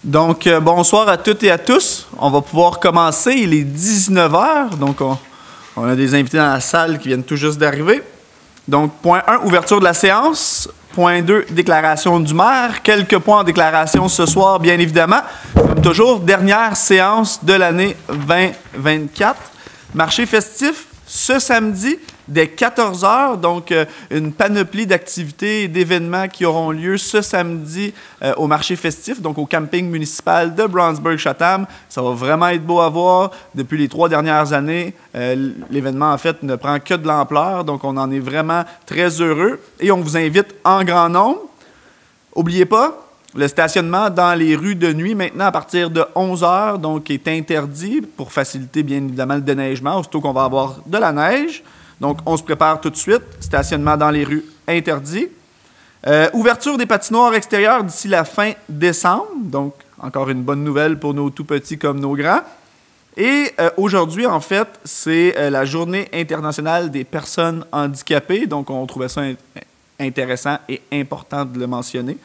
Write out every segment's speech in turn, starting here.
Donc, bonsoir à toutes et à tous. On va pouvoir commencer. Il est 19 h. Donc, on a des invités dans la salle qui viennent tout juste d'arriver. Donc, point 1, ouverture de la séance. Point 2, déclaration du maire. Quelques points en déclaration ce soir, bien évidemment. Comme toujours, dernière séance de l'année 2024. Marché festif ce samedi dès 14 h. Donc, une panoplie d'activités et d'événements qui auront lieu ce samedi au marché festif, donc au camping municipal de Brownsburg-Chatham. Ça va vraiment être beau à voir. Depuis les 3 dernières années, l'événement, en fait, ne prend que de l'ampleur. Donc, on en est vraiment très heureux et on vous invite en grand nombre. N'oubliez pas, le stationnement dans les rues de nuit, maintenant, à partir de 11 h, donc, est interdit pour faciliter, bien évidemment, le déneigement, aussitôt qu'on va avoir de la neige. Donc, on se prépare tout de suite. Stationnement dans les rues interdit. Ouverture des patinoires extérieures d'ici la fin décembre. Donc, encore une bonne nouvelle pour nos tout-petits comme nos grands. Et aujourd'hui, en fait, c'est la Journée internationale des personnes handicapées. Donc, on trouvait ça intéressant et important de le mentionner.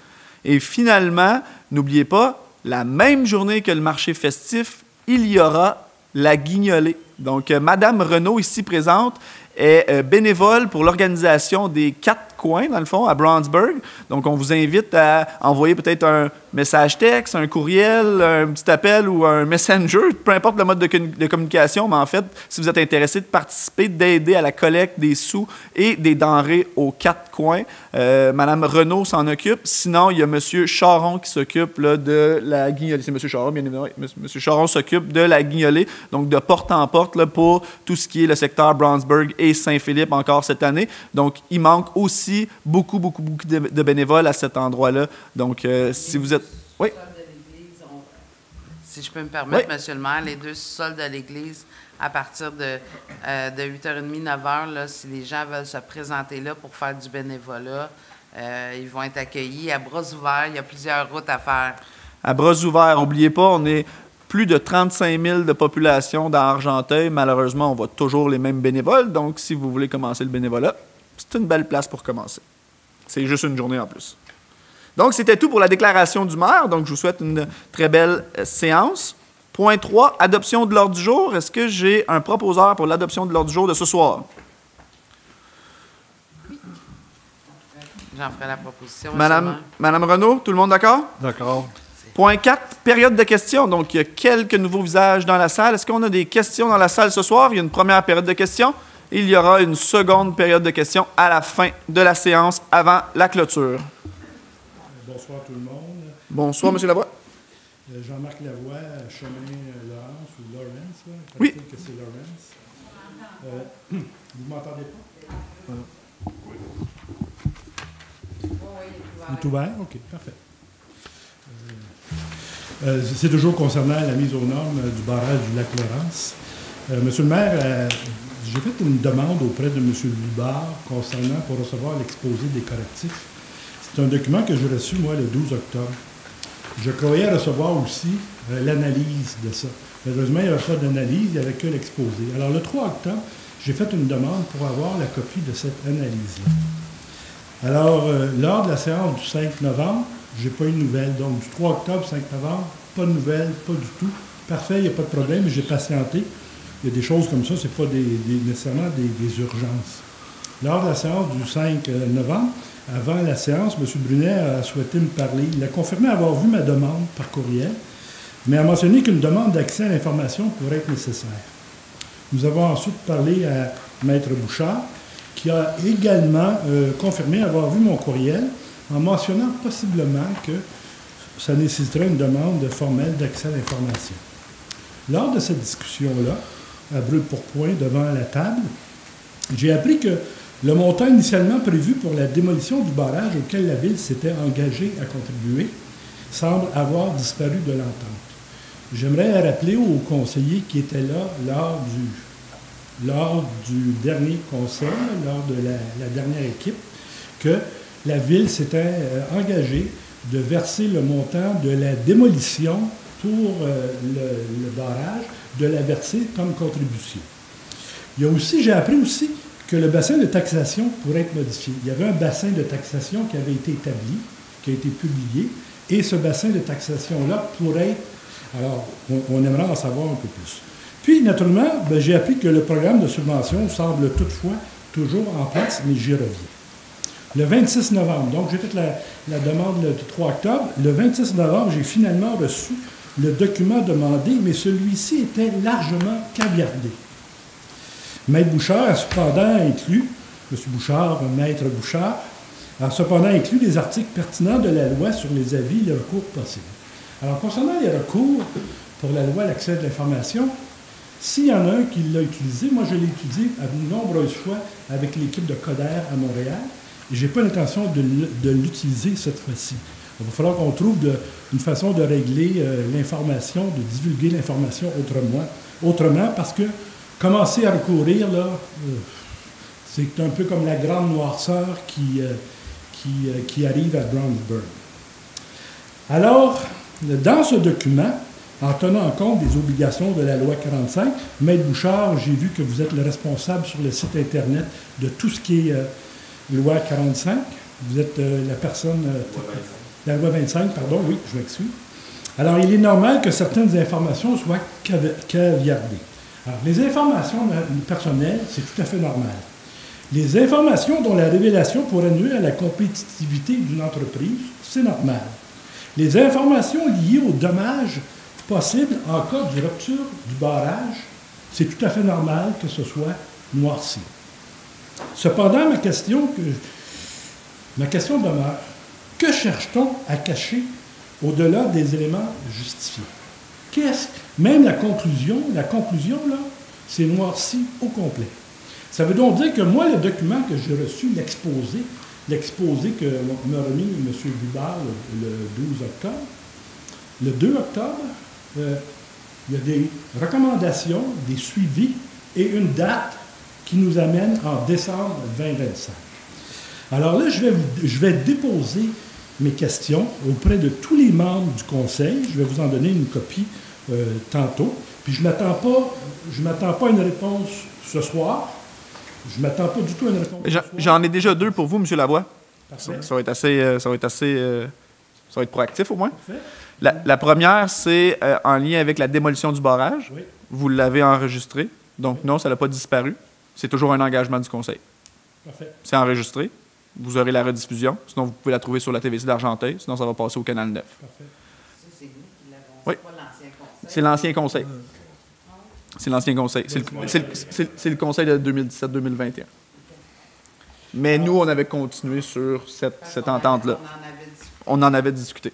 Et finalement, n'oubliez pas, la même journée que le marché festif, il y aura la guignolée. Donc, Madame Renaud, ici présente, est bénévole pour l'organisation des 4 coins, dans le fond, à Brownsburg. Donc, on vous invite à envoyer peut-être un message texte, un courriel, un petit appel ou un messenger, peu importe le mode de communication, mais en fait, si vous êtes intéressé de participer, d'aider à la collecte des sous et des denrées aux 4 coins, Madame Renaud s'en occupe. Sinon, il y a M. Charon qui s'occupe là, de la guignolée. C'est M. Charon, bien évidemment. M. Charon s'occupe de la guignolée, donc de porte en porte là, pour tout ce qui est le secteur Brownsburg et Saint-Philippe encore cette année. Donc, il manque aussi beaucoup de bénévoles à cet endroit-là. Donc, si vous êtes... Oui? Si je peux me permettre, Oui. Monsieur le maire, les 2 sous-sols de l'église, à partir de 8h30, 9h, là, si les gens veulent se présenter là pour faire du bénévolat, ils vont être accueillis à bras ouverts. Il y a plusieurs routes à faire. À bras ouverts. N'oubliez pas, on est plus de 35 000 de population dans Argenteuil. Malheureusement, on voit toujours les mêmes bénévoles. Donc, si vous voulez commencer le bénévolat, c'est une belle place pour commencer. C'est juste une journée en plus. Donc, c'était tout pour la déclaration du maire. Donc, je vous souhaite une très belle séance. Point 3, adoption de l'ordre du jour. Est-ce que j'ai un proposeur pour l'adoption de l'ordre du jour de ce soir? J'en ferai la proposition. Madame Renaud, tout le monde d'accord? D'accord. Point 4, période de questions. Donc, il y a quelques nouveaux visages dans la salle. Est-ce qu'on a des questions dans la salle ce soir? Il y a une première période de questions. Il y aura une seconde période de questions à la fin de la séance, avant la clôture. Bonsoir tout le monde. Bonsoir, M. Lavoie. Jean-Marc Lavoie, chemin Laurence ou Lawrence. Là. Oui. Que c'est Lawrence. Vous m'entendez pas? Il est ouvert? OK, parfait. C'est toujours concernant la mise aux normes du barrage du lac Lawrence. Monsieur le maire, j'ai fait une demande auprès de M. Libard concernant pour recevoir l'exposé des correctifs. C'est un document que j'ai reçu, moi, le 12 octobre. Je croyais recevoir aussi l'analyse de ça. Malheureusement, il n'y avait pas d'analyse, il n'y avait que l'exposé. Alors, le 3 octobre, j'ai fait une demande pour avoir la copie de cette analyse-là. Alors, lors de la séance du 5 novembre, je n'ai pas eu de nouvelles. Donc, du 3 octobre, 5 novembre, pas de nouvelles, pas du tout. Parfait, il n'y a pas de problème, j'ai patienté. Il y a des choses comme ça, ce n'est pas nécessairement des urgences. Lors de la séance du 5 novembre, avant la séance, M. Brunet a souhaité me parler. Il a confirmé avoir vu ma demande par courriel, mais a mentionné qu'une demande d'accès à l'information pourrait être nécessaire. Nous avons ensuite parlé à Maître Bouchard, qui a également confirmé avoir vu mon courriel, en mentionnant possiblement que ça nécessiterait une demande formelle d'accès à l'information. Lors de cette discussion-là, à brûle-pourpoint devant la table, j'ai appris que le montant initialement prévu pour la démolition du barrage auquel la Ville s'était engagée à contribuer semble avoir disparu de l'entente. J'aimerais rappeler aux conseillers qui étaient là lors du dernier conseil, lors de la dernière équipe, que la Ville s'était engagée de verser le montant de la démolition pour le barrage, de la verser comme contribution. J'ai appris aussi que le bassin de taxation pourrait être modifié. Il y avait un bassin de taxation qui avait été établi, qui a été publié, Et ce bassin de taxation-là pourrait être... Alors, on aimerait en savoir un peu plus. Puis, naturellement, j'ai appris que le programme de subvention semble toutefois toujours en place, mais j'y reviens. Le 26 novembre, donc j'ai fait la demande le 3 octobre. Le 26 novembre, j'ai finalement reçu le document demandé, mais celui-ci était largement caviardé. Maître Bouchard a cependant inclus, M. Bouchard, Maître Bouchard, a cependant inclus les articles pertinents de la loi sur les avis et les recours possibles. Alors, concernant les recours pour la loi à l'accès de l'information, s'il y en a un qui l'a utilisé, moi je l'ai utilisé à de nombreuses fois avec l'équipe de Coder à Montréal, et je n'ai pas l'intention de l'utiliser cette fois-ci. Il va falloir qu'on trouve une façon de régler l'information, de divulguer l'information autrement, parce que commencer à recourir, là, c'est un peu comme la grande noirceur qui arrive à Brownsburg. Alors, dans ce document, en tenant compte des obligations de la loi 45, Maître Bouchard, j'ai vu que vous êtes le responsable sur le site Internet de tout ce qui est loi 45. Vous êtes la personne... la loi 25, pardon, oui, je m'excuse. Alors, il est normal que certaines informations soient caviardées. Alors, les informations personnelles, c'est tout à fait normal. Les informations dont la révélation pourrait nuire à la compétitivité d'une entreprise, c'est normal. Les informations liées aux dommages possibles en cas de rupture du barrage, c'est tout à fait normal que ce soit noirci. Cependant, ma question demeure. Que cherche-t-on à cacher au-delà des éléments justifiés? Même la conclusion, là, c'est noirci au complet. Ça veut donc dire que moi, le document que j'ai reçu, l'exposé que m'a remis M. Bubard le 12 octobre, le 2 octobre, il y a des recommandations, des suivis et une date qui nous amène en décembre 2025. Alors là, je vais déposer mes questions auprès de tous les membres du Conseil. Je vais vous en donner une copie tantôt. Puis je ne m'attends pas à une réponse ce soir. Je ne m'attends pas du tout à une réponse ce soir. J'en ai déjà 2 pour vous, M. Lavoie. Parfait. Ça va être proactif au moins. Parfait. La première, c'est en lien avec la démolition du barrage. Oui. Vous l'avez enregistré. Donc non, ça n'a pas disparu. C'est toujours un engagement du Conseil. Parfait. C'est enregistré. Vous aurez la rediffusion. Sinon, vous pouvez la trouver sur la TVC d'Argenteuil. Sinon, ça va passer au Canal 9. Parfait. Ça, c'est nous qui l'avons. Oui. C'est pas l'ancien conseil. C'est l'ancien Conseil. C'est l'ancien Conseil. C'est le Conseil de 2017-2021. Mais nous, on avait continué sur cette entente-là. On en avait discuté.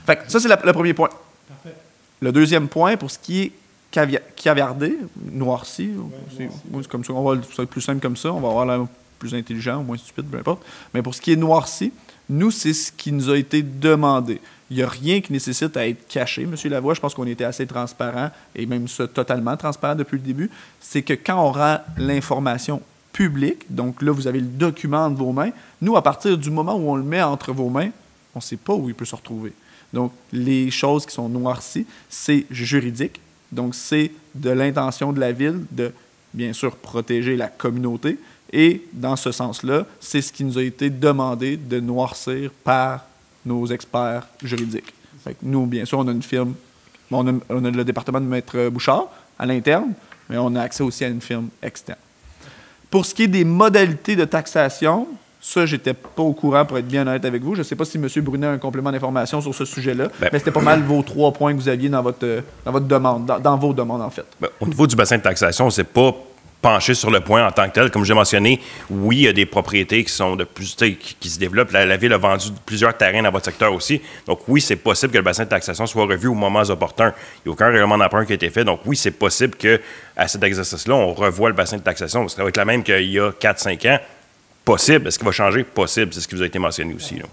Fait que ça, c'est le premier point. Parfait. Le deuxième point, pour ce qui est caviardé, noirci, c'est comme ça, ça va être plus simple comme ça, on va avoir l'air plus intelligent ou moins stupide, peu importe. Mais pour ce qui est noirci, nous, c'est ce qui nous a été demandé. Il n'y a rien qui nécessite à être caché, M. Lavoie. Je pense qu'on était assez transparent, et même ça, totalement transparent depuis le début. C'est que quand on rend l'information publique, donc là, vous avez le document entre vos mains, nous, à partir du moment où on le met entre vos mains, on ne sait pas où il peut se retrouver. Donc, les choses qui sont noircies, c'est juridique. Donc, c'est de l'intention de la Ville de, bien sûr, protéger la communauté. Et, dans ce sens-là, c'est ce qui nous a été demandé de noircir par nos experts juridiques. Fait que nous, bien sûr, on a une firme, on a le département de Maître Bouchard à l'interne, mais on a accès aussi à une firme externe. Pour ce qui est des modalités de taxation, ça, j'étais pas au courant, pour être bien honnête avec vous. Je ne sais pas si M. Brunet a un complément d'information sur ce sujet-là, mais c'était pas mal vos 3 points que vous aviez dans votre demande, dans vos demandes, en fait. Bien, au niveau du bassin de taxation, c'est pas penché sur le point en tant que tel. Comme j'ai mentionné, oui, il y a des propriétés qui sont qui se développent. La Ville a vendu plusieurs terrains dans votre secteur aussi. Donc oui, c'est possible que le bassin de taxation soit revu au moment opportun. Il n'y a aucun règlement d'emprunt qui a été fait. Donc oui, c'est possible qu'à cet exercice-là, on revoie le bassin de taxation. Ça va être la même qu'il y a 4-5 ans. Possible. Est-ce qu'il va changer? Possible. C'est ce qui vous a été mentionné aussi, là.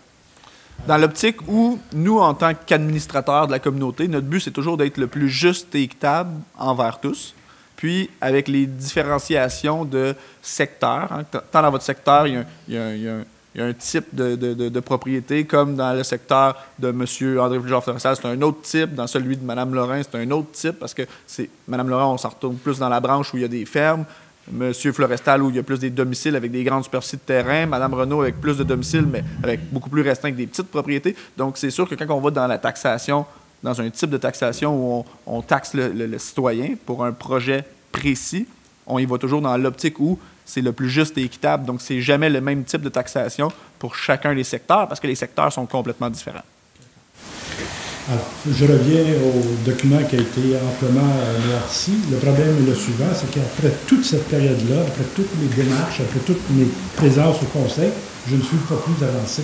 Dans l'optique où, nous, en tant qu'administrateurs de la communauté, notre but, c'est toujours d'être le plus juste et équitable envers tous. Puis, avec les différenciations de secteurs, hein, tant dans votre secteur, il y a un type de propriété, comme dans le secteur de M. André Pujol-Forestière, c'est un autre type. Dans celui de Mme Lorrain, c'est un autre type, parce que Mme Lorrain, on s'en retrouve plus dans la branche où il y a des fermes. Monsieur Florestal, où il y a plus des domiciles avec des grandes superficies de terrain. Madame Renault avec plus de domiciles, mais avec beaucoup plus restreint que des petites propriétés. Donc, c'est sûr que quand on va dans la taxation, dans un type de taxation où on taxe le citoyen pour un projet précis, on y va toujours dans l'optique où c'est le plus juste et équitable. Donc, c'est jamais le même type de taxation pour chacun des secteurs parce que les secteurs sont complètement différents. Alors, je reviens au document qui a été amplement noirci. Le problème est le suivant, c'est qu'après toute cette période-là, après toutes mes démarches, après toutes mes présences au Conseil, je ne suis pas plus avancé.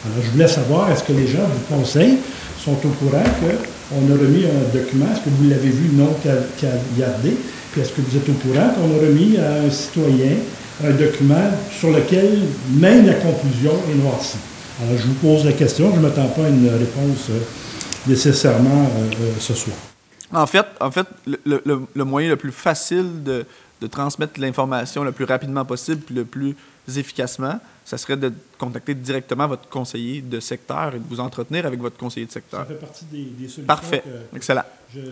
Alors, je voulais savoir, est-ce que les gens du Conseil sont au courant qu'on a remis un document, est-ce que vous l'avez vu non caviardé, puis est-ce que vous êtes au courant qu'on a remis à un citoyen un document sur lequel même la conclusion est noircie? Alors, je vous pose la question, je ne m'attends pas à une réponse nécessairement ce soir. En fait, le moyen le plus facile de transmettre l'information le plus rapidement possible puis le plus efficacement, ça serait de contacter directement votre conseiller de secteur et de vous entretenir avec votre conseiller de secteur. Ça fait partie des solutions. Parfait. Excellent.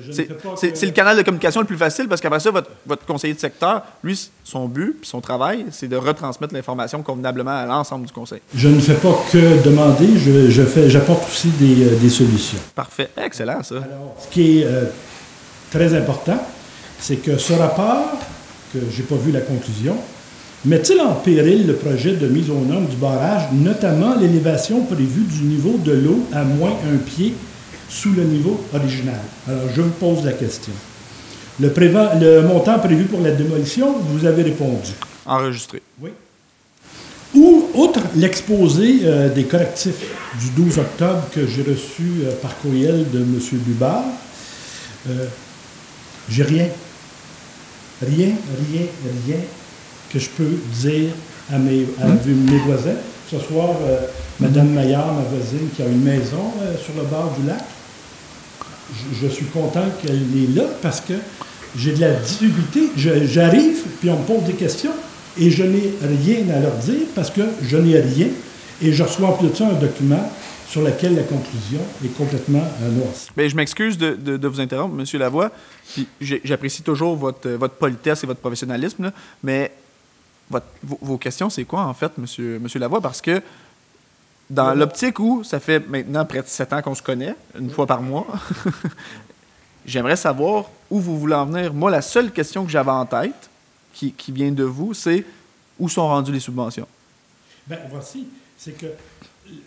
C'est le canal de communication le plus facile parce qu'après ça, votre conseiller de secteur, lui, son but puis son travail, c'est de retransmettre l'information convenablement à l'ensemble du conseil. Je ne fais pas que demander, j'apporte aussi des solutions. Parfait. Excellent, ça. Alors, ce qui est très important, c'est que ce rapport, que je n'ai pas vu la conclusion, met-il en péril le projet de mise aux normes du barrage, notamment l'élévation prévue du niveau de l'eau à moins 1 pied sous le niveau original? Alors, je vous pose la question. Le montant prévu pour la démolition, vous avez répondu. Enregistré. Oui. Ou, outre l'exposé des correctifs du 12 octobre que j'ai reçu par courriel de M. Lubard, j'ai rien que je peux dire à mes voisins. Ce soir, Mme Maillard, ma voisine, qui a une maison sur le bord du lac, je suis content qu'elle est là parce que j'ai de la difficulté. J'arrive, puis on me pose des questions et je n'ai rien à leur dire parce que je n'ai rien. Et je reçois en plus de ça un document sur lequel la conclusion est complètement noircie. Bien, je m'excuse de vous interrompre, M. Lavoie. Puis j'apprécie toujours votre politesse et votre professionnalisme, là, mais vos questions, c'est quoi, en fait, M. Lavoie? Parce que dans l'optique où ça fait maintenant près de 7 ans qu'on se connaît, une fois par mois, j'aimerais savoir où vous voulez en venir. Moi, la seule question que j'avais en tête, qui vient de vous, c'est où sont rendues les subventions? Bien, voici. C'est que...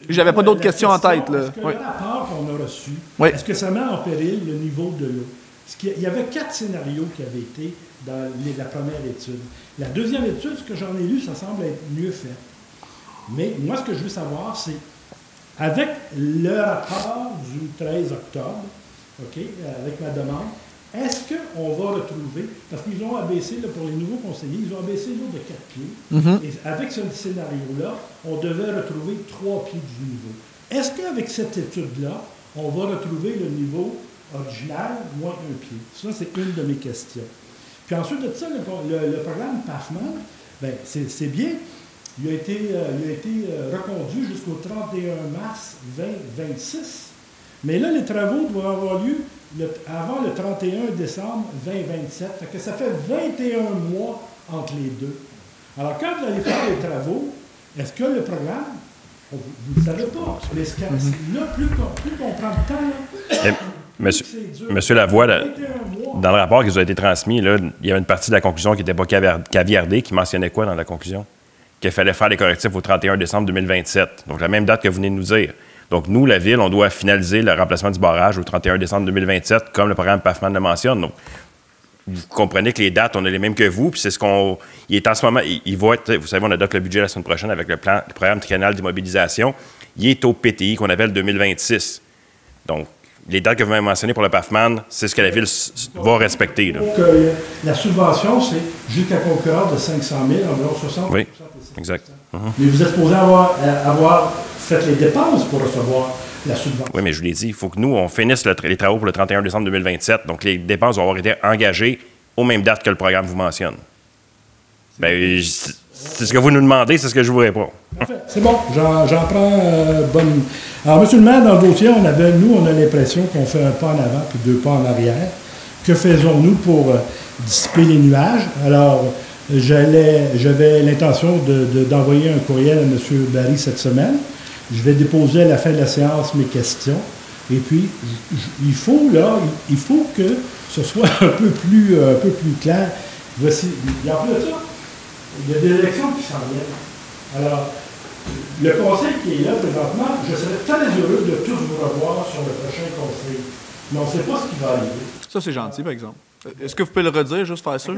J'avais pas d'autres questions en tête. Là. Est-ce que le rapport qu'on a reçu, est-ce que ça met en péril le niveau de l'eau? Il y avait 4 scénarios qui avaient été dans la première étude. La deuxième étude, ce que j'en ai lu, ça semble être mieux fait. Mais moi, ce que je veux savoir, c'est, avec le rapport du 13 octobre, avec ma demande, est-ce qu'on va retrouver, parce qu'ils ont abaissé, là, pour les nouveaux conseillers, ils ont abaissé l'eau de 4 pieds, et avec ce scénario-là, on devait retrouver 3 pieds du niveau. Est-ce qu'avec cette étude-là, on va retrouver le niveau original, moins 1 pied? Ça, c'est une de mes questions. Puis ensuite de ça, le programme PAFMAN, bien, c'est bien. Il a été reconduit jusqu'au 31 mars 2026. Mais là, les travaux doivent avoir lieu avant le 31 décembre 2027. Fait que ça fait 21 mois entre les deux. Alors, quand vous allez faire les travaux, est-ce que le programme, vous ne le savez pas, mais là, plus qu'on prend de temps, là, Monsieur Lavoie, dans le rapport qui vous a été transmis, là, il y avait une partie de la conclusion qui n'était pas caviardée, qui mentionnait quoi dans la conclusion? Qu'il fallait faire les correctifs au 31 décembre 2027. Donc, la même date que vous venez de nous dire. Donc, nous, la Ville, on doit finaliser le remplacement du barrage au 31 décembre 2027, comme le programme PAFMAN le mentionne. Donc, vous comprenez que les dates, on a les mêmes que vous, puis c'est ce qu'on... Il est en ce moment... Il va être... Vous savez, on adopte le budget la semaine prochaine avec le programme triennal d'immobilisation. Il est au PTI qu'on appelle 2026. Donc, les dates que vous m'avez mentionnées pour le PAFMAN, c'est ce que la Ville va respecter. Là. Donc, la subvention, c'est jusqu'à concurrence de 500 000, environ 60 Oui, exact. Mais vous êtes supposé avoir fait les dépenses pour recevoir la subvention. Oui, mais je vous l'ai dit, il faut que nous, on finisse les travaux pour le 31 décembre 2027. Donc, les dépenses vont avoir été engagées aux mêmes dates que le programme vous mentionne. Bien, c'est ce que vous nous demandez, c'est ce que je vous réponds. Parfait. C'est bon, j'en prends bonne... Alors, M. le maire, dans le dossier, on a l'impression qu'on fait un pas en avant puis 2 pas en arrière. Que faisons-nous pour dissiper les nuages? Alors, J'avais l'intention d'envoyer un courriel à M. Barry cette semaine. Je vais déposer à la fin de la séance mes questions. Et puis, il faut que ce soit un peu plus clair. Voici, il y a plus de ça. Il y a des élections qui s'en viennent. Alors, le conseil qui est là présentement, je serais très heureux de tous vous revoir sur le prochain conseil. Mais on ne sait pas ce qui va arriver. Ça, c'est gentil, par exemple. Est-ce que vous pouvez le redire, juste faire sûr?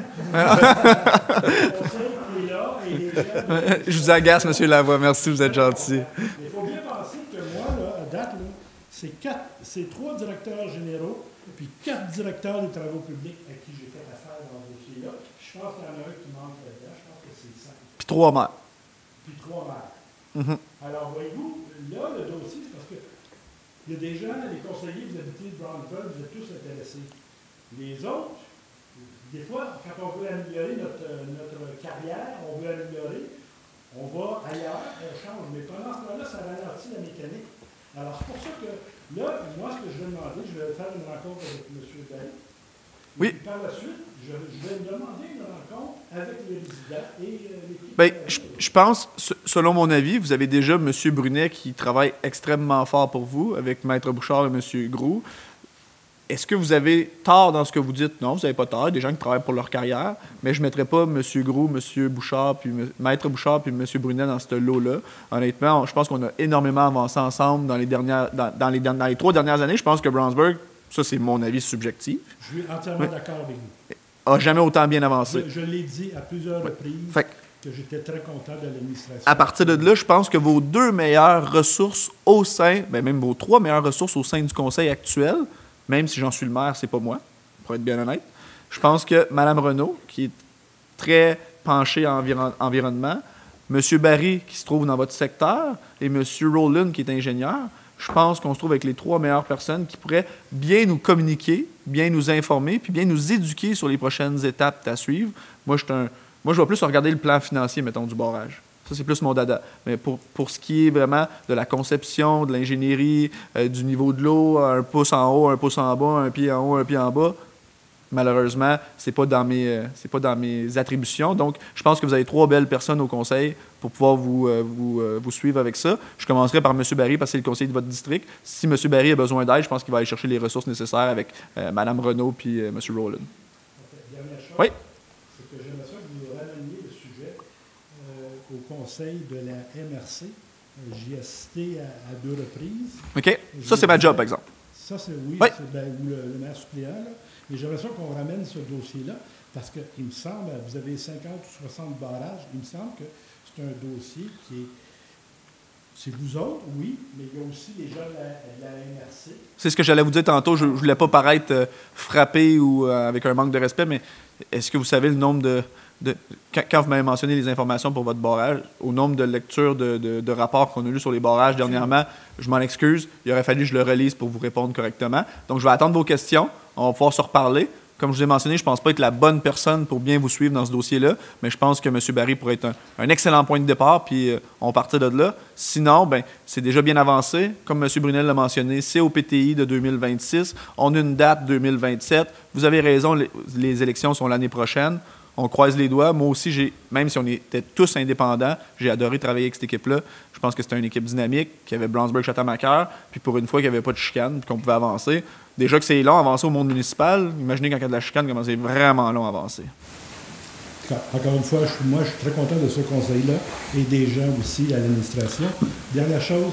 Je vous agace, M. Lavoie. Merci, vous êtes gentil. Il faut bien penser que moi, là, à date, c'est 3 directeurs généraux puis 4 directeurs des travaux publics à qui j'ai fait affaire dans ce dossier-là. Je pense qu'il y en a un qui manque là-dedans. Je pense que c'est 5. Puis 3 maires. Puis 3 maires. Alors, voyez-vous, là, le dossier, c'est parce que il y a des gens, les conseillers, vous habitez de Brownfield, vous êtes tous intéressés. Les autres, des fois, quand on veut améliorer notre carrière, on veut améliorer, on va ailleurs, on change. Mais pendant ce temps-là, ça ralentit la mécanique. Alors, c'est pour ça que là, moi, ce que je vais demander, je vais faire une rencontre avec M. Barry. Oui. Et par la suite, je vais demander une rencontre avec les résidents et l'équipe. Bien, je pense, selon mon avis, vous avez déjà M. Brunet qui travaille extrêmement fort pour vous, avec Maître Bouchard et M. Groux. Est-ce que vous avez tort dans ce que vous dites? Non, vous n'avez pas tort. Il y a des gens qui travaillent pour leur carrière, mais je ne mettrais pas M. Groux, M. Bouchard, puis Maître Bouchard, puis M. Brunet dans ce lot-là. Honnêtement, je pense qu'on a énormément avancé ensemble dans les 3 dernières années. Je pense que Brownsburg, ça c'est mon avis subjectif. Je suis entièrement d'accord avec vous. A jamais autant bien avancé. Je l'ai dit à plusieurs reprises que j'étais très content de l'administration. À partir de là, je pense que vos 2 meilleures ressources au sein, même vos 3 meilleures ressources au sein du conseil actuel, même si j'en suis le maire, c'est pas moi, pour être bien honnête. Je pense que Mme Renaud, qui est très penchée en environnement, M. Barry, qui se trouve dans votre secteur, et M. Rowland, qui est ingénieur, je pense qu'on se trouve avec les 3 meilleures personnes qui pourraient bien nous communiquer, bien nous informer, puis bien nous éduquer sur les prochaines étapes à suivre. Moi, je vais plus regarder le plan financier, mettons, du barrage. Ça, c'est plus mon dada. Mais pour ce qui est vraiment de la conception, de l'ingénierie, du niveau de l'eau, un pouce en haut, un pouce en bas, un pied en haut, un pied en bas, malheureusement, c'est pas dans mes attributions. Donc, je pense que vous avez 3 belles personnes au conseil pour pouvoir vous suivre avec ça. Je commencerai par M. Barry parce que c'est le conseiller de votre district. Si M. Barry a besoin d'aide, je pense qu'il va aller chercher les ressources nécessaires avec Mme Renaud puis M. Rowland. Dernière chose, oui? C'est que j'aimerais ça que vous rameniez le sujet au conseil de la MRC. J'y ai assisté à 2 reprises. OK. Ça, c'est ma job, par exemple. Ça, c'est oui. Oui. C'est le maire suppléant. Là. Mais j'aimerais ça qu'on ramène ce dossier-là parce qu'il me semble, vous avez 50 ou 60 barrages, il me semble que c'est un dossier qui est... C'est vous autres, oui, mais il y a aussi les gens de la MRC. C'est ce que j'allais vous dire tantôt. Je ne voulais pas paraître frappé ou avec un manque de respect, mais est-ce que vous savez le nombre de quand vous m'avez mentionné les informations pour votre barrage, au nombre de lectures de rapports qu'on a lus sur les barrages dernièrement, je m'en excuse. Il aurait fallu que je le relise pour vous répondre correctement. Donc, je vais attendre vos questions. On va pouvoir se reparler. Comme je vous ai mentionné, je ne pense pas être la bonne personne pour bien vous suivre dans ce dossier-là, mais je pense que M. Barry pourrait être un excellent point de départ, puis on partait de là. Sinon, c'est déjà bien avancé. Comme M. Brunel l'a mentionné, c'est au PTI de 2026. On a une date 2027. Vous avez raison, les élections sont l'année prochaine. On croise les doigts. Moi aussi, même si on était tous indépendants, j'ai adoré travailler avec cette équipe-là. Je pense que c'était une équipe dynamique, qui avait Brownsburg-Château-Macaire, puis pour une fois, qu'il n'y avait pas de chicane, puis qu'on pouvait avancer. Déjà que c'est long avancer au monde municipal, imaginez quand il y a de la chicane, comment c'est vraiment long avancer. Encore une fois, moi, je suis très content de ce conseil-là et des gens aussi à l'administration. Dernière chose,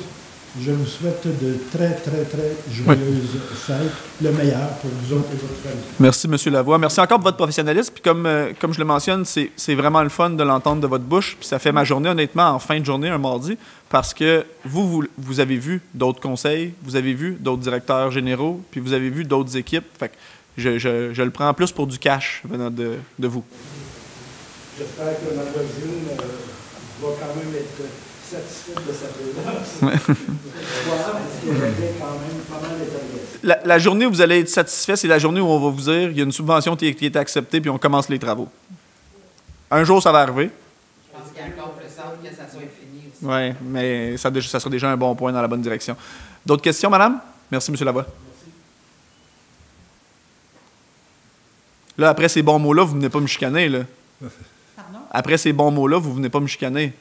je vous souhaite de très, très, très joyeuses fêtes, le meilleur pour vous autres et votre famille. Merci, M. Lavoie. Merci encore pour votre professionnalisme. Puis comme je le mentionne, c'est vraiment le fun de l'entendre de votre bouche. Puis ça fait ma journée, honnêtement, en fin de journée, un mardi, parce que vous avez vu d'autres conseils, vous avez vu d'autres directeurs généraux, puis vous avez vu d'autres équipes. Fait que je le prends plus pour du cash venant de vous. J'espère que ma voisine va quand même être satisfaite de sa présence. La journée où vous allez être satisfait, c'est la journée où on va vous dire il y a une subvention qui est acceptée puis on commence les travaux. Un jour, ça va arriver. Je pense qu'il y a encore plus hâte que ça soit fini aussi. Oui, mais ça sera déjà un bon point dans la bonne direction. D'autres questions, madame? Merci, M. Lavoie. Merci. Là, après ces bons mots-là, vous ne venez pas me chicaner, là. Pardon? Après ces bons mots-là, vous venez pas me chicaner.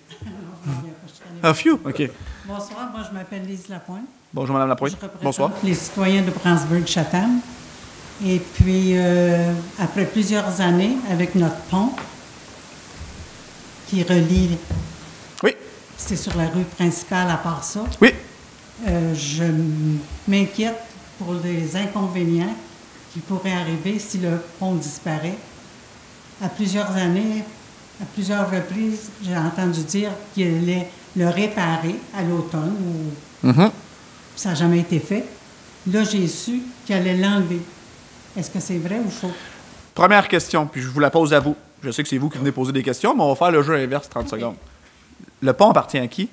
Ah, phew, OK. Bonsoir, moi je m'appelle Lise Lapointe. Bonjour, Mme Lapointe. Je représente Bonsoir. les citoyens de Brownsburg-Chatham. Et puis, après plusieurs années, avec notre pont qui relie, Oui, c'est sur la rue principale à part ça, oui. je m'inquiète pour les inconvénients qui pourraient arriver si le pont disparaît. À plusieurs années, à plusieurs reprises, j'ai entendu dire qu'il allait le réparer à l'automne, ou Mhm. ça n'a jamais été fait. Là, j'ai su qu'il allait l'enlever. Est-ce que c'est vrai ou faux? Première question, puis je vous la pose à vous. Je sais que c'est vous qui venez poser des questions, mais on va faire le jeu inverse 30 secondes. Le pont appartient à qui?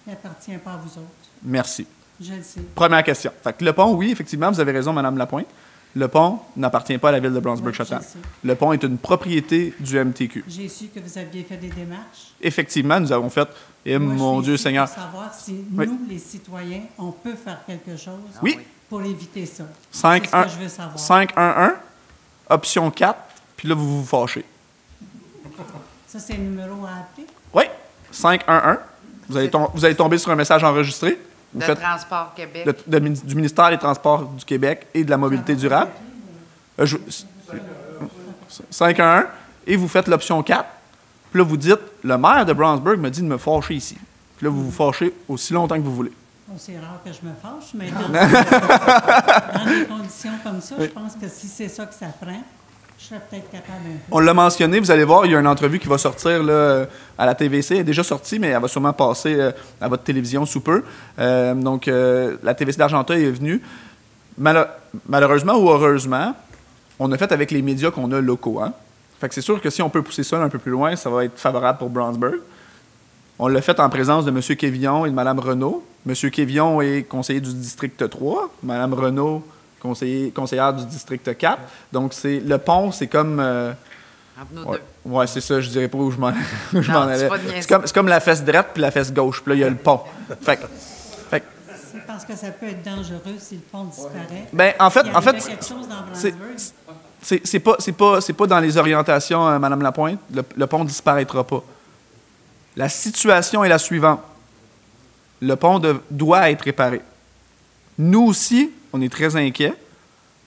Il n'appartient pas à vous autres. Merci. Je le sais. Première question. Fait que le pont, oui, effectivement, vous avez raison, Mme Lapointe. Le pont n'appartient pas à la ville de Brownsburg-Chatham. Oui, je sais. Le pont est une propriété du MTQ. J'ai su que vous aviez fait des démarches. Effectivement, nous avons fait, et Moi, mon je suis Dieu ici Seigneur, pour savoir si Oui. nous, les citoyens, on peut faire quelque chose Oui. pour éviter ça. 5 C'est ce que je veux savoir. 511, option 4, puis là, vous vous fâchez. Ça, c'est le numéro à appeler? Oui, 511. Vous allez tomber sur un message enregistré. Vous De faites Transport Québec. du ministère des Transports du Québec et de la Mobilité durable. 511, et vous faites l'option 4. Puis là, vous dites, le maire de Brownsburg me dit de me fâcher ici. Puis là, vous vous fâchez aussi longtemps que vous voulez. Bon, c'est rare que je me fâche, mais dans des conditions comme ça, je pense que si c'est ça que ça prend, je serais peut-être capable un peu. On l'a mentionné, vous allez voir, il y a une entrevue qui va sortir là, à la TVC. Elle est déjà sortie, mais elle va sûrement passer à votre télévision sous peu. Donc, la TVC d'Argenteuil est venue. Malheureusement ou heureusement, on a fait avec les médias qu'on a locaux. Hein? Fait que c'est sûr que si on peut pousser ça un peu plus loin, ça va être favorable pour Brownsburg. On l'a fait en présence de M. Quévillon et de Mme Renaud. M. Quévillon est conseiller du district 3, Mme Renaud, conseillère du district 4. Donc, le pont, c'est comme... Entre nous ouais, deux. ouais, c'est ça, je dirais pas où je m'en Non, c'est allais. pas de niaiser. C'est comme la fesse droite puis la fesse gauche. Puis là, il y a le pont. Fait que- C'est parce que ça peut être dangereux si le pont disparaît. ben, en fait, Il arrivait quelque chose dans c'est- Brownsburg. c'est pas dans les orientations, Mme Lapointe. Le pont ne disparaîtra pas. La situation est la suivante. Le pont doit être réparé. Nous aussi, on est très inquiets,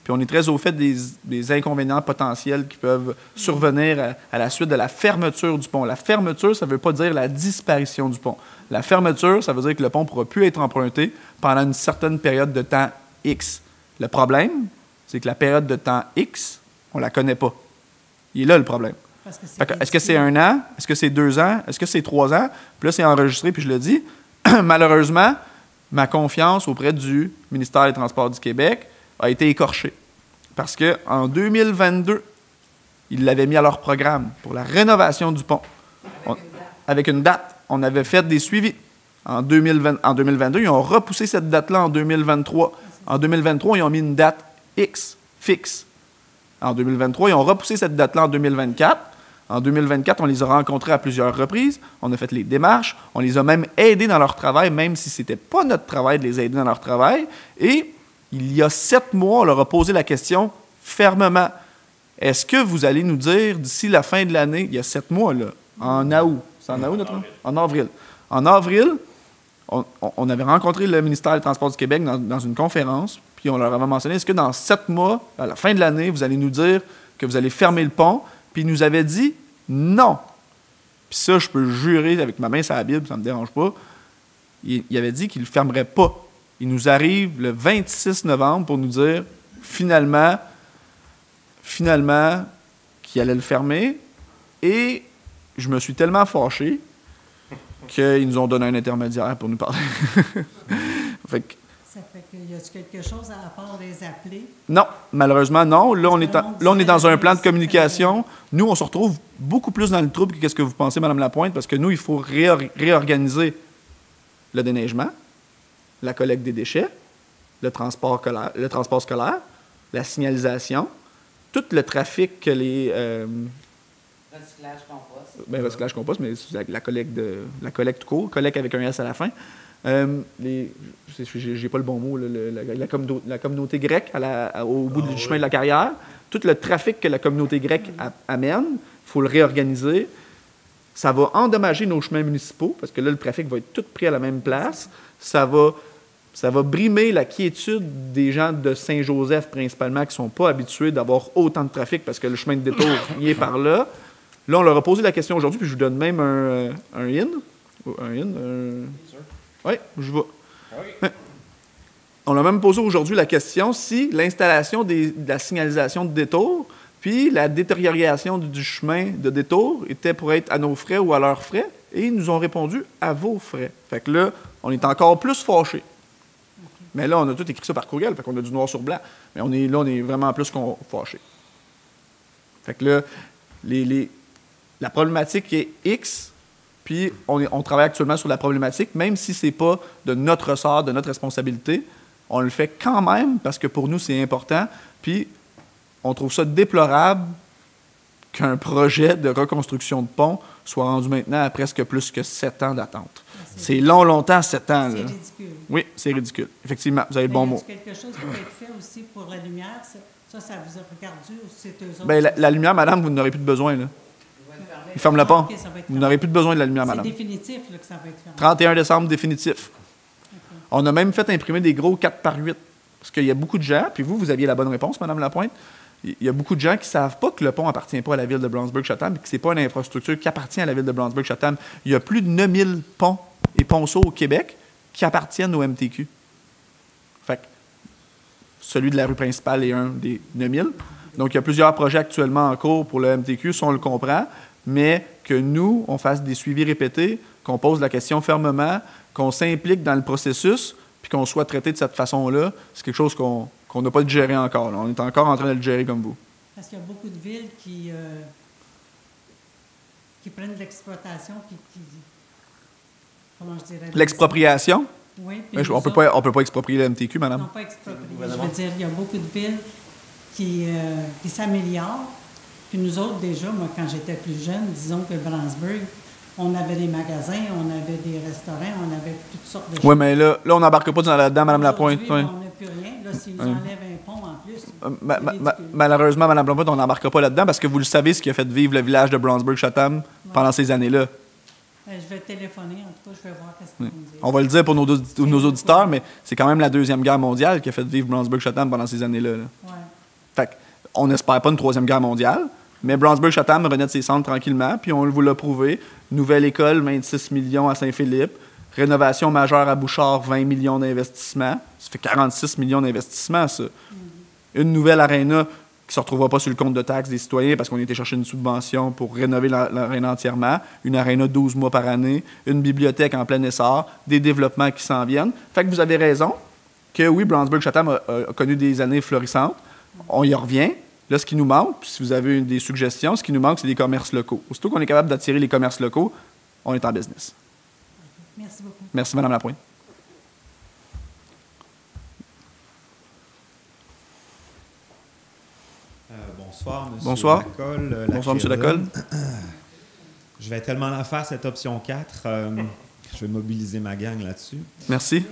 puis on est très au fait des inconvénients potentiels qui peuvent survenir à la suite de la fermeture du pont. La fermeture, ça ne veut pas dire la disparition du pont. La fermeture, ça veut dire que le pont ne pourra plus être emprunté pendant une certaine période de temps X. Le problème, c'est que la période de temps X, on ne la connaît pas. Il est là le problème. Parce que c'est Fait que, est-ce que c'est ridicule. 1 an? Est-ce que c'est 2 ans? Est-ce que c'est 3 ans? Puis là, c'est enregistré, puis je le dis. Malheureusement, ma confiance auprès du ministère des Transports du Québec a été écorchée. Parce qu'en 2022, ils l'avaient mis à leur programme pour la rénovation du pont. Avec une date. On avait fait des suivis. En 2022, ils ont repoussé cette date-là en 2023. En 2023, ils ont mis une date X, fixe. En 2023, ils ont repoussé cette date-là en 2024. En 2024, on les a rencontrés à plusieurs reprises. On a fait les démarches. On les a même aidés dans leur travail, même si ce n'était pas notre travail de les aider dans leur travail. Et il y a 7 mois, on leur a posé la question fermement. Est-ce que vous allez nous dire d'ici la fin de l'année, il y a 7 mois, là, en août, c'est en août, notre en avril. En avril, on avait rencontré le ministère des Transports du Québec dans une conférence, puis on leur avait mentionné, est-ce que dans 7 mois, à la fin de l'année, vous allez nous dire que vous allez fermer le pont? Puis ils nous avaient dit non. Puis ça, je peux jurer avec ma main sur la Bible, ça ne me dérange pas. Il avait dit qu'il ne le fermerait pas. Il nous arrive le 26 novembre pour nous dire finalement qu'il allait le fermer. Et je me suis tellement fâché qu'ils nous ont donné un intermédiaire pour nous parler. Fait que, Ça fait qu'il y a quelque chose à part les appeler? non, malheureusement, non. Là, on est dans un plan de communication. Nous, on se retrouve beaucoup plus dans le trouble que qu'est-ce que vous pensez, Mme Lapointe, parce que nous, il faut réorganiser le déneigement, la collecte des déchets, le transport scolaire, la signalisation, tout le trafic que les... Recyclage compost. recyclage compost, mais c'est la collecte tout court, collecte avec un S à la fin. J'ai pas le bon mot, la communauté grecque au bout du chemin de la carrière. Tout le trafic que la communauté grecque amène, il faut le réorganiser. Ça va endommager nos chemins municipaux, parce que là, le trafic va être tout pris à la même place. Ça va brimer la quiétude des gens de Saint-Joseph, principalement, qui ne sont pas habitués d'avoir autant de trafic, parce que le chemin de détour, il est par là. Là, on leur a posé la question aujourd'hui, puis je vous donne même un in. Oui, je vais. Oui. On a même posé aujourd'hui la question si l'installation de la signalisation de détour puis la détérioration du chemin de détour était pour être à nos frais ou à leurs frais. Et ils nous ont répondu à vos frais. Fait que là, on est encore plus fâchés. Mais là, on a tout écrit ça par courriel, fait qu'on a du noir sur blanc. Mais on est vraiment plus qu'on fâchés. Fait que là, la problématique est X, puis on travaille actuellement sur la problématique, même si ce n'est pas de notre ressort, de notre responsabilité. On le fait quand même parce que pour nous, c'est important. Puis, on trouve ça déplorable qu'un projet de reconstruction de pont soit rendu maintenant à presque plus que 7 ans d'attente. C'est longtemps, 7 ans. C'est là. ridicule. Oui, c'est ridicule. Effectivement, vous avez le bon mot. Est-ce quelque chose qui peut être fait aussi pour la lumière? Ça vous a regardé ou c'est eux autres? Bien, la lumière, madame, vous n'aurez plus de besoin. Là. Il ferme le pont. Ok, ça va être Vous n'aurez plus de besoin de la lumière, C'est madame. définitif là, que ça va être fermé. 31 décembre, définitif. On a même fait imprimer des gros 4x8. Parce qu'il y a beaucoup de gens, puis vous aviez la bonne réponse, madame Lapointe. Il y a beaucoup de gens qui ne savent pas que le pont n'appartient pas à la ville de Brownsburg-Chatham et que ce n'est pas une infrastructure qui appartient à la ville de Brownsburg-Chatham. Il y a plus de 9000 ponts et ponceaux au Québec qui appartiennent au MTQ. Fait que celui de la rue principale est un des 9000. Donc, il y a plusieurs projets actuellement en cours pour le MTQ, si on le comprend, mais que nous, on fasse des suivis répétés, qu'on pose la question fermement, qu'on s'implique dans le processus, puis qu'on soit traité de cette façon-là, c'est quelque chose qu'on n'a pas digéré encore. Là. On est encore en train de le gérer comme vous. Parce qu'il y a beaucoup de villes qui prennent de l'exploitation puis qui... Comment je dirais? L'expropriation? Oui. On ne peut pas exproprier le MTQ, madame. Non, pas exproprier. Je veux dire, il y a beaucoup de villes qui s'améliorent. Puis nous autres, déjà, moi, quand j'étais plus jeune, disons que Brownsburg, on avait des magasins, on avait des restaurants, on avait toutes sortes de choses. Oui, mais là on n'embarque pas là-dedans, Mme Lapointe. Aujourd'hui, on n'a plus rien. Là, s'ils nous enlèvent un pont en plus, c'est ridicule. Malheureusement, Mme Lapointe, on n'embarque pas là-dedans parce que vous le savez, ce qui a fait vivre le village de Brownsburg-Chatham pendant ces années-là. Je vais téléphoner, en tout cas, je vais voir qu'est-ce qu'ils vont me dire. On va le dire pour nos auditeurs, mais c'est quand même la Deuxième Guerre mondiale qui a fait vivre Brownsburg-Chatham pendant ces années-là. Là. Ouais. Fait qu'on n'espère pas une Troisième Guerre mondiale, mais Brownsburg-Chatham renaît de ses cendres tranquillement, puis on vous l'a prouvé. Nouvelle école, 26 millions à Saint-Philippe. Rénovation majeure à Bouchard, 20 millions d'investissements. Ça fait 46 millions d'investissements, ça. Une nouvelle aréna qui ne se retrouvera pas sur le compte de taxes des citoyens parce qu'on a été chercher une subvention pour rénover l'aréna entièrement. Une aréna 12 mois par année. Une bibliothèque en plein essor. Des développements qui s'en viennent. Fait que vous avez raison que oui, Brownsburg-Chatham a connu des années florissantes. On y revient. Là, ce qui nous manque, si vous avez des suggestions, ce qui nous manque, c'est des commerces locaux. Aussitôt qu'on est capable d'attirer les commerces locaux, on est en business. Merci beaucoup. Merci, Mme Lapointe. Bonsoir, M. Bonsoir. Lacolle. Bonsoir, M. Lacolle. Je vais tellement la faire, cette option 4. Je vais mobiliser ma gang là-dessus. Merci.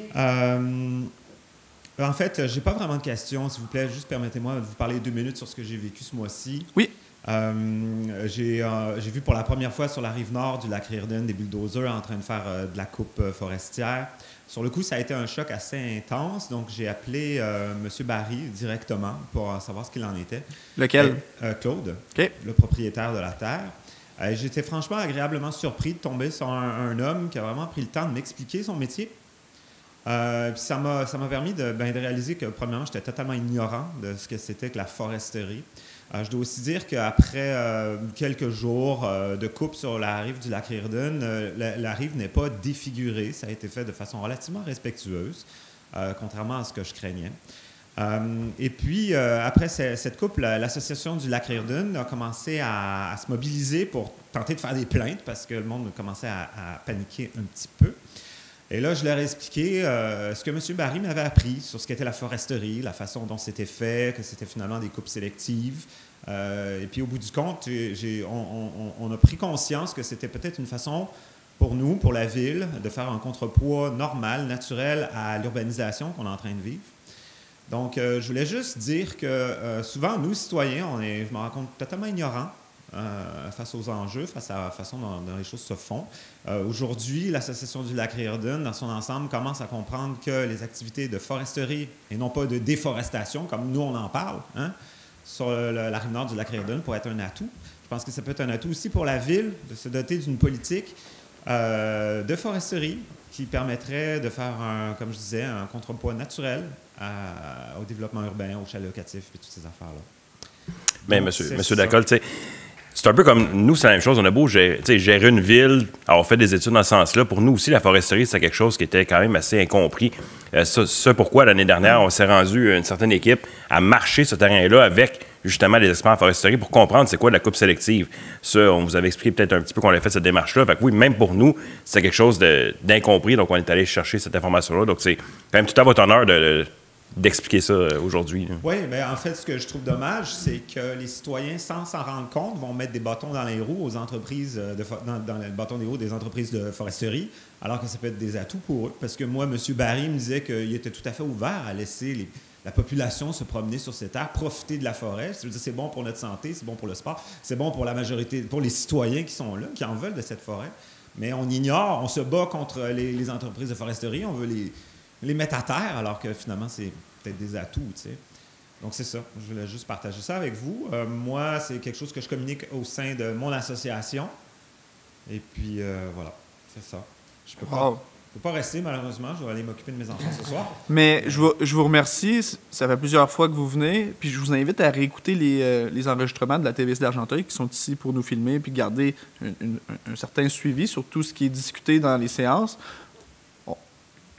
En fait, je n'ai pas vraiment de questions. S'il vous plaît, juste permettez-moi de vous parler 2 minutes sur ce que j'ai vécu ce mois-ci. Oui. J'ai vu pour la première fois sur la rive nord du lac Reardon des bulldozers en train de faire de la coupe forestière. Sur le coup, ça a été un choc assez intense. Donc, j'ai appelé M. Barry directement pour savoir ce qu'il en était. Lequel? Claude, OK. le propriétaire de la terre. J'étais franchement agréablement surpris de tomber sur un homme qui a vraiment pris le temps de m'expliquer son métier. Puis ça m'a permis de réaliser que, premièrement, j'étais totalement ignorant de ce que c'était que la foresterie. Je dois aussi dire qu'après quelques jours de coupe sur la rive du lac Reardon, la rive n'est pas défigurée. Ça a été fait de façon relativement respectueuse, contrairement à ce que je craignais. Et puis, après cette coupe, l'association du lac Reardon a commencé à se mobiliser pour tenter de faire des plaintes parce que le monde commençait à paniquer un petit peu. Et là, je leur ai expliqué ce que M. Barry m'avait appris sur ce qu'était la foresterie, la façon dont c'était fait, que c'était finalement des coupes sélectives. Et puis, au bout du compte, on a pris conscience que c'était peut-être une façon pour nous, pour la ville, de faire un contrepoids normal, naturel à l'urbanisation qu'on est en train de vivre. Donc, je voulais juste dire que souvent, nous, citoyens, je me rends compte, totalement ignorants face aux enjeux, face à la façon dont les choses se font. Aujourd'hui, l'Association du lac Riordan, dans son ensemble, commence à comprendre que les activités de foresterie et non pas de déforestation, comme nous on en parle, sur la rive nord du lac Riordan, pourrait être un atout. Je pense que ça peut être un atout aussi pour la ville de se doter d'une politique de foresterie qui permettrait de faire, comme je disais, un contrepoids naturel au développement urbain, au chalet locatif et toutes ces affaires-là. Mais monsieur Dacolle, tu sais, c'est un peu comme nous, c'est la même chose. On a beau gérer une ville, avoir fait des études dans ce sens-là. Pour nous aussi, la foresterie, c'est quelque chose qui était quand même assez incompris. Ça, pourquoi l'année dernière, on s'est rendu une certaine équipe à marcher ce terrain-là avec justement les experts en foresterie pour comprendre c'est quoi la coupe sélective. Ça, on vous avait expliqué peut-être un petit peu qu'on a fait cette démarche-là. Fait que oui, même pour nous, c'est quelque chose d'incompris. Donc, on est allé chercher cette information-là. Donc, c'est quand même tout à votre honneur d'expliquer ça aujourd'hui. Oui, mais en fait, ce que je trouve dommage, c'est que les citoyens, sans s'en rendre compte, vont mettre des bâtons dans les roues aux entreprises, dans le bâton des roues des entreprises de foresterie, alors que ça peut être des atouts pour eux. Parce que moi, M. Barry me disait qu'il était tout à fait ouvert à laisser la population se promener sur ces terres, profiter de la forêt. Je veux dire, c'est bon pour notre santé, c'est bon pour le sport, c'est bon pour la majorité, pour les citoyens qui sont là, qui en veulent de cette forêt. Mais on ignore, on se bat contre les entreprises de foresterie, on veut les mettre à terre, alors que finalement, c'est peut-être des atouts, tu sais. Donc, c'est ça. Je voulais juste partager ça avec vous. Moi, c'est quelque chose que je communique au sein de mon association. Et puis, voilà, c'est ça. Je peux pas rester, malheureusement. Je vais aller m'occuper de mes enfants ce soir. Mais je vous remercie. Ça fait plusieurs fois que vous venez. Puis je vous invite à réécouter les enregistrements de la TVC d'Argenteuil qui sont ici pour nous filmer puis garder un certain suivi sur tout ce qui est discuté dans les séances.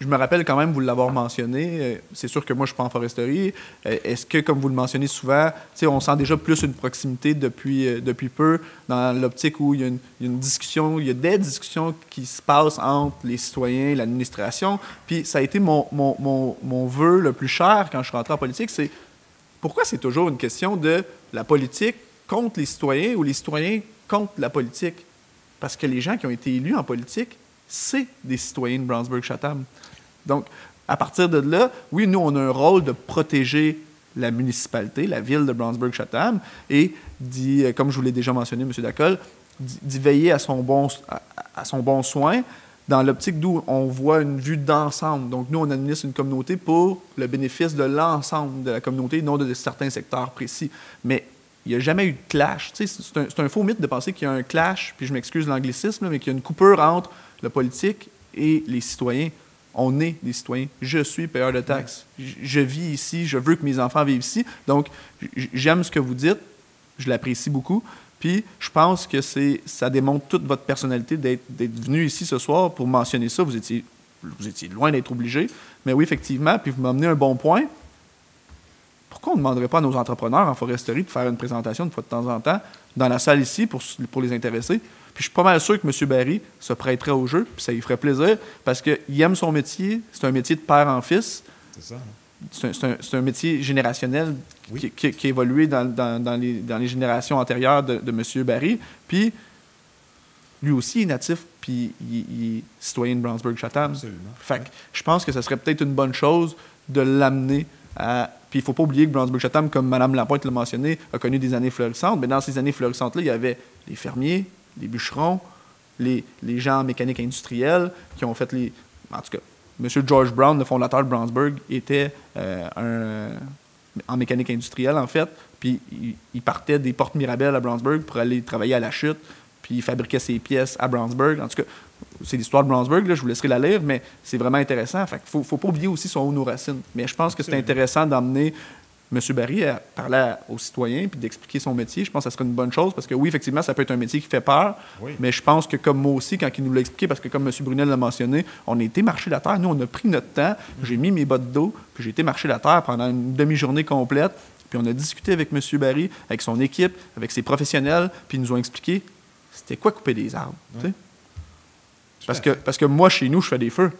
Je me rappelle quand même vous l'avoir mentionné. C'est sûr que moi, je suis pas en foresterie. Est-ce que, comme vous le mentionnez souvent, on sent déjà plus une proximité depuis peu dans l'optique où il y a une discussion, il y a des discussions qui se passent entre les citoyens et l'administration. Puis ça a été mon vœu le plus cher quand je suis rentré en politique, c'est pourquoi c'est toujours une question de la politique contre les citoyens ou les citoyens contre la politique? Parce que les gens qui ont été élus en politique, c'est des citoyens de Brownsburg-Chatham. Donc, à partir de là, oui, nous, on a un rôle de protéger la municipalité, la ville de Brownsburg-Chatham, et comme je vous l'ai déjà mentionné, M. Dacolle, d'y veiller à son bon soin, dans l'optique d'où on voit une vue d'ensemble. Donc, nous, on administre une communauté pour le bénéfice de l'ensemble de la communauté, non de certains secteurs précis. Mais il n'y a jamais eu de clash. C'est un faux mythe de penser qu'il y a un clash, puis je m'excuse de l'anglicisme, mais qu'il y a une coupure entre le politique et les citoyens. On est des citoyens. Je suis payeur de taxes. Je vis ici. Je veux que mes enfants vivent ici. Donc, j'aime ce que vous dites. Je l'apprécie beaucoup. Puis, je pense que ça démontre toute votre personnalité d'être venu ici ce soir pour mentionner ça. Vous étiez loin d'être obligé. Mais oui, effectivement. Puis, vous m'amenez un bon point. Pourquoi on ne demanderait pas à nos entrepreneurs en foresterie de faire une présentation une fois de temps en temps dans la salle ici pour les intéresser? Puis je suis pas mal sûr que M. Barry se prêterait au jeu, puis ça lui ferait plaisir, parce qu'il aime son métier, c'est un métier de père en fils. C'est ça. C'est un métier générationnel qui a évolué dans les générations antérieures de M. Barry. Puis lui aussi est natif, puis il est citoyen de Brownsburg-Chatham. Absolument. Fait que je pense que ce serait peut-être une bonne chose de l'amener à... Puis il ne faut pas oublier que Brownsburg-Chatham, comme Mme Lapointe l'a mentionné, a connu des années florissantes. Mais dans ces années florissantes-là, il y avait les fermiers, les bûcherons, les gens en mécanique industrielle qui ont fait les... En tout cas, M. George Brown, le fondateur de Brownsburg, était en mécanique industrielle, en fait. Puis il partait des Portes Mirabel à Brownsburg pour aller travailler à la chute. Puis il fabriquait ses pièces à Brownsburg. En tout cas, c'est l'histoire de Brownsburg, là, je vous laisserai la lire, mais c'est vraiment intéressant. Fait qu'il ne faut pas oublier aussi son haut nos racines. Mais je pense que c'est intéressant d'emmener M. Barry à parler aux citoyens puis d'expliquer son métier. Je pense que ça serait une bonne chose parce que oui, effectivement, ça peut être un métier qui fait peur, mais je pense que comme moi aussi, quand il nous l'a expliqué, parce que comme M. Brunel l'a mentionné, on a été marcher la terre. Nous, on a pris notre temps. J'ai mis mes bottes d'eau, puis j'ai été marcher la terre pendant une demi-journée complète. Puis on a discuté avec M. Barry, avec son équipe, avec ses professionnels, puis ils nous ont expliqué c'était quoi couper des arbres. Ouais. Parce que moi, chez nous, je fais des feux,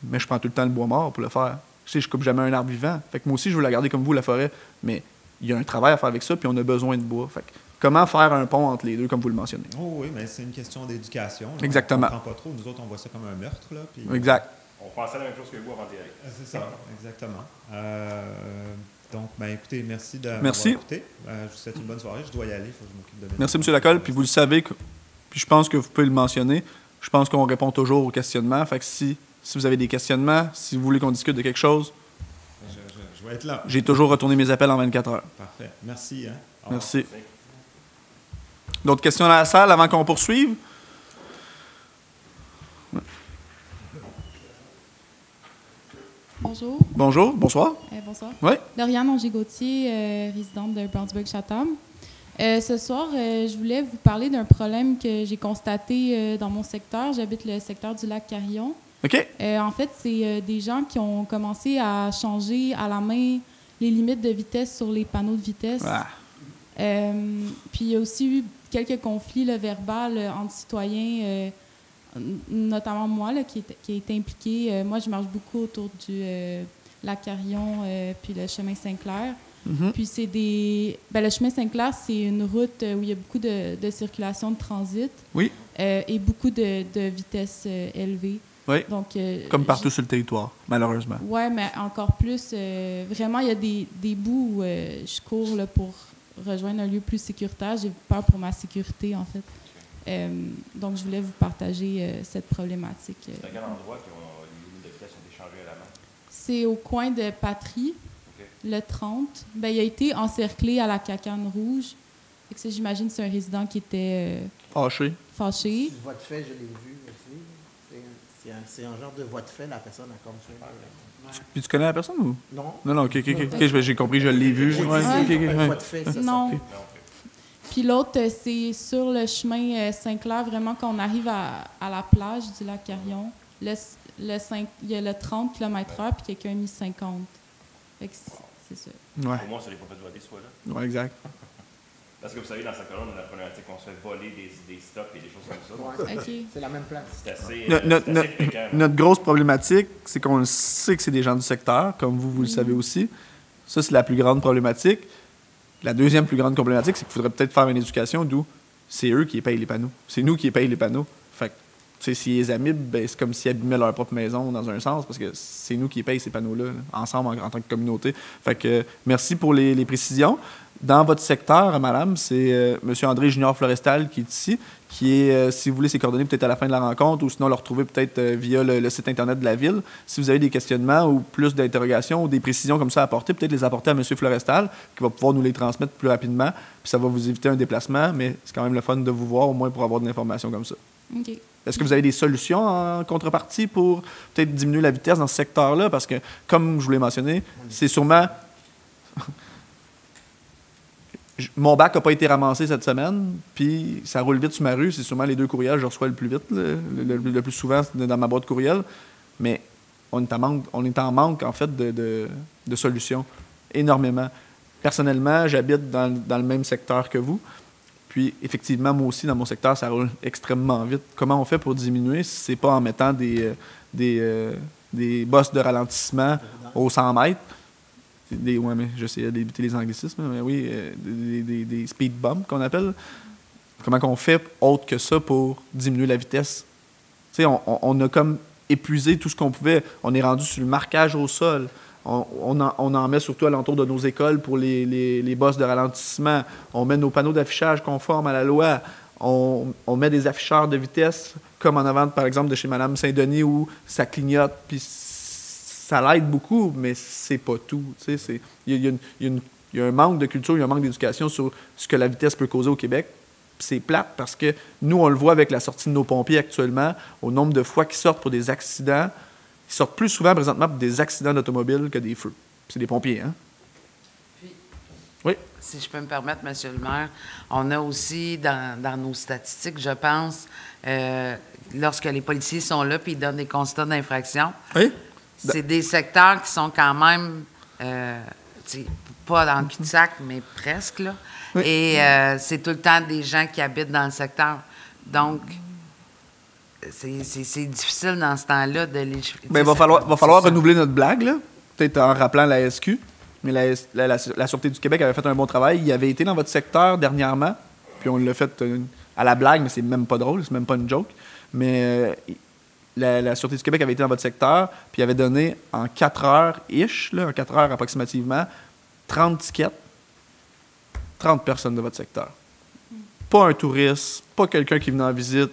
mais je prends tout le temps le bois mort pour le faire. Je coupe jamais un arbre vivant. Fait que moi aussi, je veux la garder comme vous, la forêt. Mais il y a un travail à faire avec ça, puis on a besoin de bois. Fait que comment faire un pont entre les deux, comme vous le mentionnez? Oh oui, mais c'est une question d'éducation. Exactement. On ne comprend pas trop. Nous autres, on voit ça comme un meurtre. Là, puis... Exact. On pensait la même chose que vous avant d'y aller. C'est ça, exactement. Donc, écoutez, merci de m'avoir Merci. écouté. Je vous souhaite une bonne soirée. Je dois y aller. Il faut que je m'occupe de mes Merci, enfants. M. Lacolle. Puis vous le savez, puis je pense que vous pouvez le mentionner. Je pense qu'on répond toujours aux questionnements. Fait que si vous avez des questionnements, si vous voulez qu'on discute de quelque chose, Je vais être là. j'ai toujours retourné mes appels en 24 heures. Parfait. Merci. Hein? Au revoir. Merci. D'autres questions dans la salle avant qu'on poursuive? Bonjour. Bonjour, bonsoir. Bonsoir. Oui. Doriane Angers-Gauthier, résidente de Brownsburg-Chatham. Ce soir, je voulais vous parler d'un problème que j'ai constaté dans mon secteur. J'habite le secteur du lac Carillon. OK. En fait, c'est des gens qui ont commencé à changer à la main les limites de vitesse sur les panneaux de vitesse. Ah. Puis il y a aussi eu quelques conflits verbaux entre citoyens, notamment moi, là, qui a été impliqué. Moi, je marche beaucoup autour du lac Carillon puis le chemin Saint-Clair. Mhm. Puis c'est le chemin Saint-Clair, c'est une route où il y a beaucoup de circulation de transit. Oui. Et beaucoup de vitesse élevée. Oui. Donc, Comme partout sur le territoire, malheureusement. oui, mais encore plus. Vraiment, il y a des bouts où je cours là, pour rejoindre un lieu plus sécuritaire. J'ai peur pour ma sécurité, en fait. Donc, je voulais vous partager cette problématique. C'est à quel endroit que les limites de vitesse ont été changées à la main? C'est au coin de Patrie, le 30. Ben, il a été encerclé à la cacane rouge. Fait que ça, j'imagine que c'est un résident qui était Fâché. fâché. Une voie de fait, je l'ai vu aussi. C'est un genre de voie de fait, la personne a comme fait. Puis tu connais la personne ou? Non. Non, OK, j'ai compris, je l'ai vu. J'ai Ouais, dit, OK, une ouais. voie de fait, ça. Non. Puis l'autre, c'est sur le chemin Saint-Clair, vraiment, quand on arrive à la plage du lac Carillon. Il y a le 30 km/h, puis quelqu'un a mis 50. Fait que c'est ça. Ouais. Pour moi, ça n'est pas fait voler, soit là. Ouais, exact. Parce que vous savez, dans cette colonne, on a la problématique qu'on se fait voler des stocks et des choses comme ça. Ouais, OK. c'est la même place. C'est assez, Notre, c'est assez fréquent. notre grosse problématique, c'est qu'on le sait que c'est des gens du secteur, comme vous le savez aussi. Ça, c'est la plus grande problématique. La deuxième plus grande problématique, c'est qu'il faudrait peut-être faire une éducation d'où c'est eux qui payent les panneaux. C'est nous qui payent les panneaux. Fait que, tu sais, s'ils les abîment, ben, c'est comme s'ils abîmaient leur propre maison dans un sens, parce que c'est nous qui payons ces panneaux-là, là, ensemble, en tant que communauté. Fait que, merci pour les précisions. Dans votre secteur, madame, c'est M. André Junior Florestal qui est ici, qui est, si vous voulez, ses coordonnées peut-être à la fin de la rencontre, ou sinon le retrouver peut-être via le site Internet de la Ville. Si vous avez des questionnements ou plus d'interrogations ou des précisions comme ça à apporter, peut-être les apporter à M. Florestal, qui va pouvoir nous les transmettre plus rapidement, puis ça va vous éviter un déplacement, mais c'est quand même le fun de vous voir, au moins pour avoir de l'information comme ça. OK. Est-ce que vous avez des solutions en contrepartie pour peut-être diminuer la vitesse dans ce secteur-là? Parce que, comme je vous l'ai mentionné, c'est sûrement... Mon bac n'a pas été ramassé cette semaine, puis ça roule vite sur ma rue. C'est sûrement les 2 courriels que je reçois le plus vite, le plus souvent dans ma boîte courriel. Mais on est en manque, en fait, de solutions, énormément. Personnellement, j'habite dans le même secteur que vous. Puis, effectivement, moi aussi, dans mon secteur, ça roule extrêmement vite. Comment on fait pour diminuer si ce n'est pas en mettant des bosses de ralentissement aux 100 mètres? Ouais, mais j'essaie d'éviter les anglicismes, mais oui, des speed bumps qu'on appelle. Comment qu'on fait autre que ça pour diminuer la vitesse? Tu sais, on a comme épuisé tout ce qu'on pouvait. On est rendu sur le marquage au sol. On en met surtout alentour de nos écoles pour les bosses de ralentissement. On met nos panneaux d'affichage conformes à la loi. On met des afficheurs de vitesse, comme en avant, par exemple, de chez Mme Saint-Denis, où ça clignote, puis ça l'aide beaucoup, mais c'est pas tout. Il y a un manque de culture, il y a un manque d'éducation sur ce que la vitesse peut causer au Québec. C'est plate parce que nous, on le voit avec la sortie de nos pompiers actuellement, au nombre de fois qu'ils sortent pour des accidents. Ils sortent plus souvent présentement pour des accidents d'automobile que des feux. C'est des pompiers, hein? Puis, oui. Si je peux me permettre, M. le maire, on a aussi dans nos statistiques, je pense, lorsque les policiers sont là et ils donnent des constats d'infraction, Oui. C'est des secteurs qui sont quand même, pas dans le cul-de-sac, mais presque, là. Oui. Et c'est tout le temps des gens qui habitent dans le secteur. Donc, c'est difficile dans ce temps-là de les... Bien, va falloir renouveler notre blague, là, peut-être en rappelant la SQ. Mais la Sûreté du Québec avait fait un bon travail. Il avait été dans votre secteur dernièrement, puis on l'a fait à la blague, mais c'est même pas drôle, c'est même pas une joke. Mais... La Sûreté du Québec avait été dans votre secteur, puis avait donné en 4 heures-ish, en 4 heures approximativement, 30 tickets, 30 personnes de votre secteur. Pas un touriste, pas quelqu'un qui venait en visite,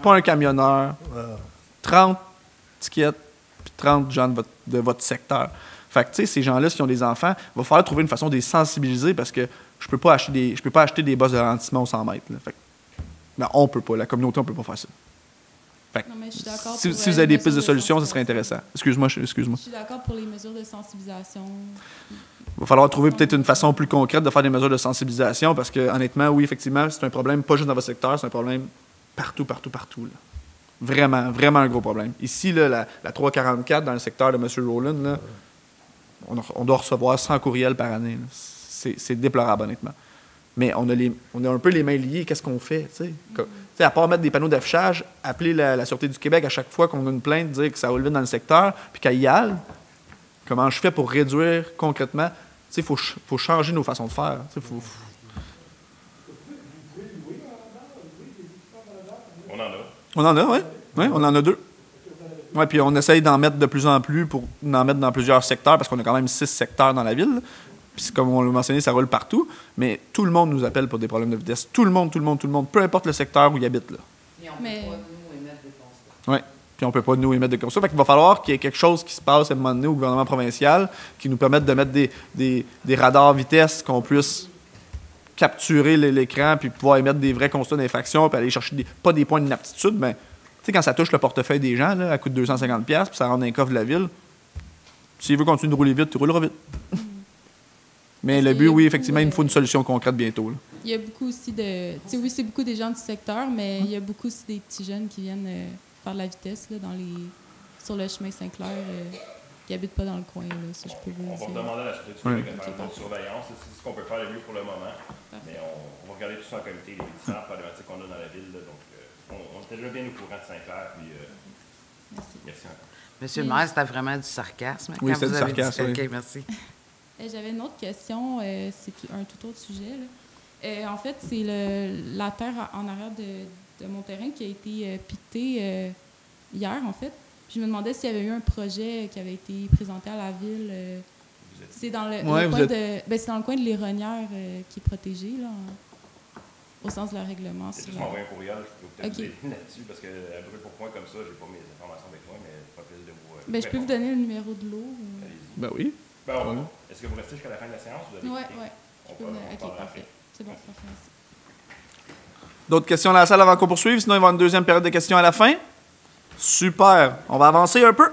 pas un camionneur. 30 tickets, puis 30 gens de votre secteur. Fait que, tu sais, ces gens-là, s'ils ont des enfants, il va falloir trouver une façon de les sensibiliser parce que je peux pas acheter des bosses de ralentissement au 100 mètres. Là. Fait que, non, on peut pas. La communauté, on peut pas faire ça. Fait que, Non, mais je suis d'accord si pour, vous avez des pistes de mesures solutions, ce serait sensibilisation. intéressant. Excuse-moi. Je suis d'accord pour les mesures de sensibilisation. Il va falloir trouver peut-être une façon plus concrète de faire des mesures de sensibilisation parce que, honnêtement, oui, effectivement, c'est un problème pas juste dans votre secteur, c'est un problème partout. Là. Vraiment, vraiment un gros problème. Ici, là, la 344 dans le secteur de M. Rowland, là, on doit recevoir 100 courriels par année. C'est déplorable, honnêtement. Mais on a un peu les mains liées. Qu'est-ce qu'on fait? À part mettre des panneaux d'affichage, appeler la Sûreté du Québec à chaque fois qu'on a une plainte, dire que ça roule vite dans le secteur, puis qu'elle y aille, comment je fais pour réduire concrètement? Il faut changer nos façons de faire. On en a, oui. Oui, on en a 2. Oui, puis on essaye d'en mettre de plus en plus pour en mettre dans plusieurs secteurs parce qu'on a quand même 6 secteurs dans la ville. Puis comme on l'a mentionné, ça roule partout. Mais tout le monde nous appelle pour des problèmes de vitesse. Tout le monde. Peu importe le secteur où il habite. Là. Et on ne peut pas nous émettre des constats. Oui. Puis on ne peut pas nous émettre de constats. Fait qu'il va falloir qu'il y ait quelque chose qui se passe à un moment donné au gouvernement provincial qui nous permette de mettre des radars vitesse qu'on puisse capturer l'écran puis pouvoir émettre des vrais constats d'infraction puis aller chercher pas des points d'inaptitude, mais tu sais, quand ça touche le portefeuille des gens, là, à coût de 250$ puis ça rentre dans les coffres de la ville, s'il veut continuer de rouler vite, tu rouleras vite. Mais le but, oui, effectivement, il nous faut une solution concrète bientôt. Là. Il y a beaucoup aussi de... Tu sais, oui, c'est beaucoup des gens du secteur, mais il y a beaucoup aussi des petits jeunes qui viennent faire de la vitesse là, sur le chemin Saint-Clair, qui n'habitent pas dans le coin. Là, ça, je peux vous on va dire. demander à la Sûreté du Québec de faire une surveillance. C'est ce qu'on peut faire le mieux pour le moment. Mais on va regarder tout ça en comité, les différentes problématiques qu'on a dans la ville. Là, donc, on était déjà bien au courant de Saint-Clair. Puis, merci encore. Monsieur le maire, c'était vraiment du sarcasme. Oui, quand c'était vous du avez sarcasme. dit ça. Oui. OK, merci. J'avais une autre question, c'est un tout autre sujet. Là. En fait, c'est la terre en arrière de mon terrain qui a été piquetée hier, en fait. Puis je me demandais s'il y avait eu un projet qui avait été présenté à la ville. C'est dans le coin de l'Éronière qui est protégé, là, au sens de leur règlement. C'est juste m'envoyer un courriel, je peux peut-être vous aider là-dessus, parce que à brûle pour point comme ça, j'ai pas mes informations avec moi, mais pas plaisir de vous. Je peux vous donner le numéro de l'eau. Ben oui. Est-ce que vous restez jusqu'à la fin de la séance? Oui. OK, parfait. C'est bon, parfait. Merci. D'autres questions dans la salle avant qu'on poursuive? Sinon, il va y avoir une deuxième période de questions à la fin. Super. On va avancer un peu.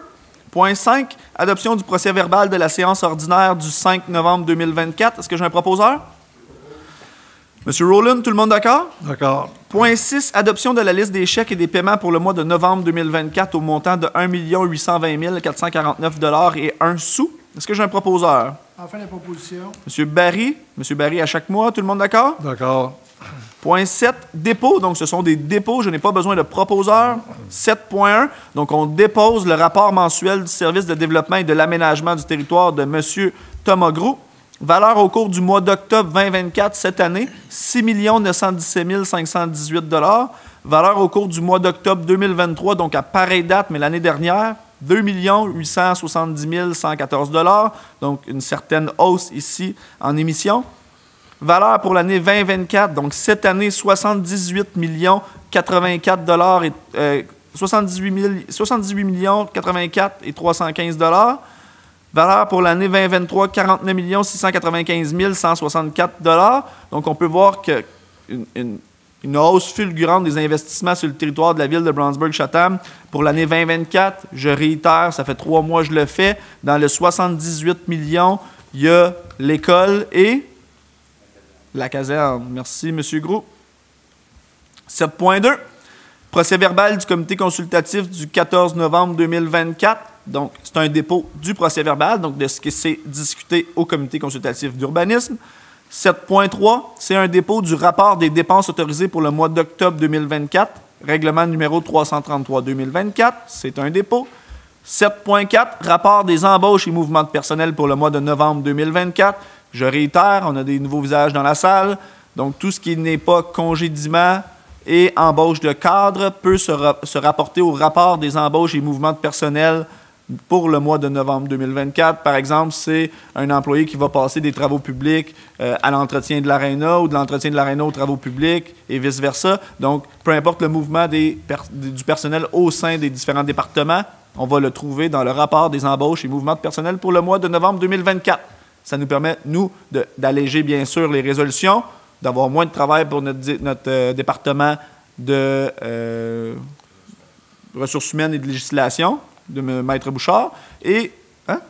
Point 5, adoption du procès-verbal de la séance ordinaire du 5 novembre 2024. Est-ce que j'ai un proposeur? Monsieur Rowland, tout le monde d'accord? D'accord. Point 6, adoption de la liste des chèques et des paiements pour le mois de novembre 2024 au montant de 1 820 449 $ et 1 sou. Est-ce que j'ai un proposeur? Enfin, la proposition. Monsieur Barry à chaque mois, tout le monde d'accord? D'accord. Point 7, dépôt. Donc, ce sont des dépôts. Je n'ai pas besoin de proposeur. 7.1. Donc, on dépose le rapport mensuel du service de développement et de l'aménagement du territoire de M. Thomas Gros. Valeur au cours du mois d'octobre 2024 cette année, 6 917 518 $. Valeur au cours du mois d'octobre 2023, donc à pareille date, mais l'année dernière, 2 870 114 $. Donc, une certaine hausse ici en émission. Valeur pour l'année 2024, donc cette année, 78 084 $ et 78 084 et 315 $. Valeur pour l'année 2023, 49 695 164 $. Donc, on peut voir une hausse fulgurante des investissements sur le territoire de la ville de Brownsburg-Chatham. Pour l'année 2024, je réitère, ça fait 3 mois que je le fais. Dans le 78 millions, il y a l'école et la caserne. Merci, M. Gros. 7.2. Procès-verbal du comité consultatif du 14 novembre 2024. Donc, c'est un dépôt du procès-verbal, donc de ce qui s'est discuté au comité consultatif d'urbanisme. 7.3, c'est un dépôt du rapport des dépenses autorisées pour le mois d'octobre 2024, règlement numéro 333-2024, c'est un dépôt. 7.4, rapport des embauches et mouvements de personnel pour le mois de novembre 2024. Je réitère, on a des nouveaux visages dans la salle, donc tout ce qui n'est pas congédiement et embauche de cadre peut se rapporter au rapport des embauches et mouvements de personnel pour le mois de novembre 2024. Par exemple, c'est un employé qui va passer des travaux publics à l'entretien de l'aréna ou de l'entretien de l'aréna aux travaux publics et vice-versa. Donc, peu importe le mouvement du personnel au sein des différents départements, on va le trouver dans le rapport des embauches et mouvements de personnel pour le mois de novembre 2024. Ça nous permet, nous, d'alléger, bien sûr, les résolutions, d'avoir moins de travail pour notre département de ressources humaines et de législation, de Maître Bouchard, et... Hein?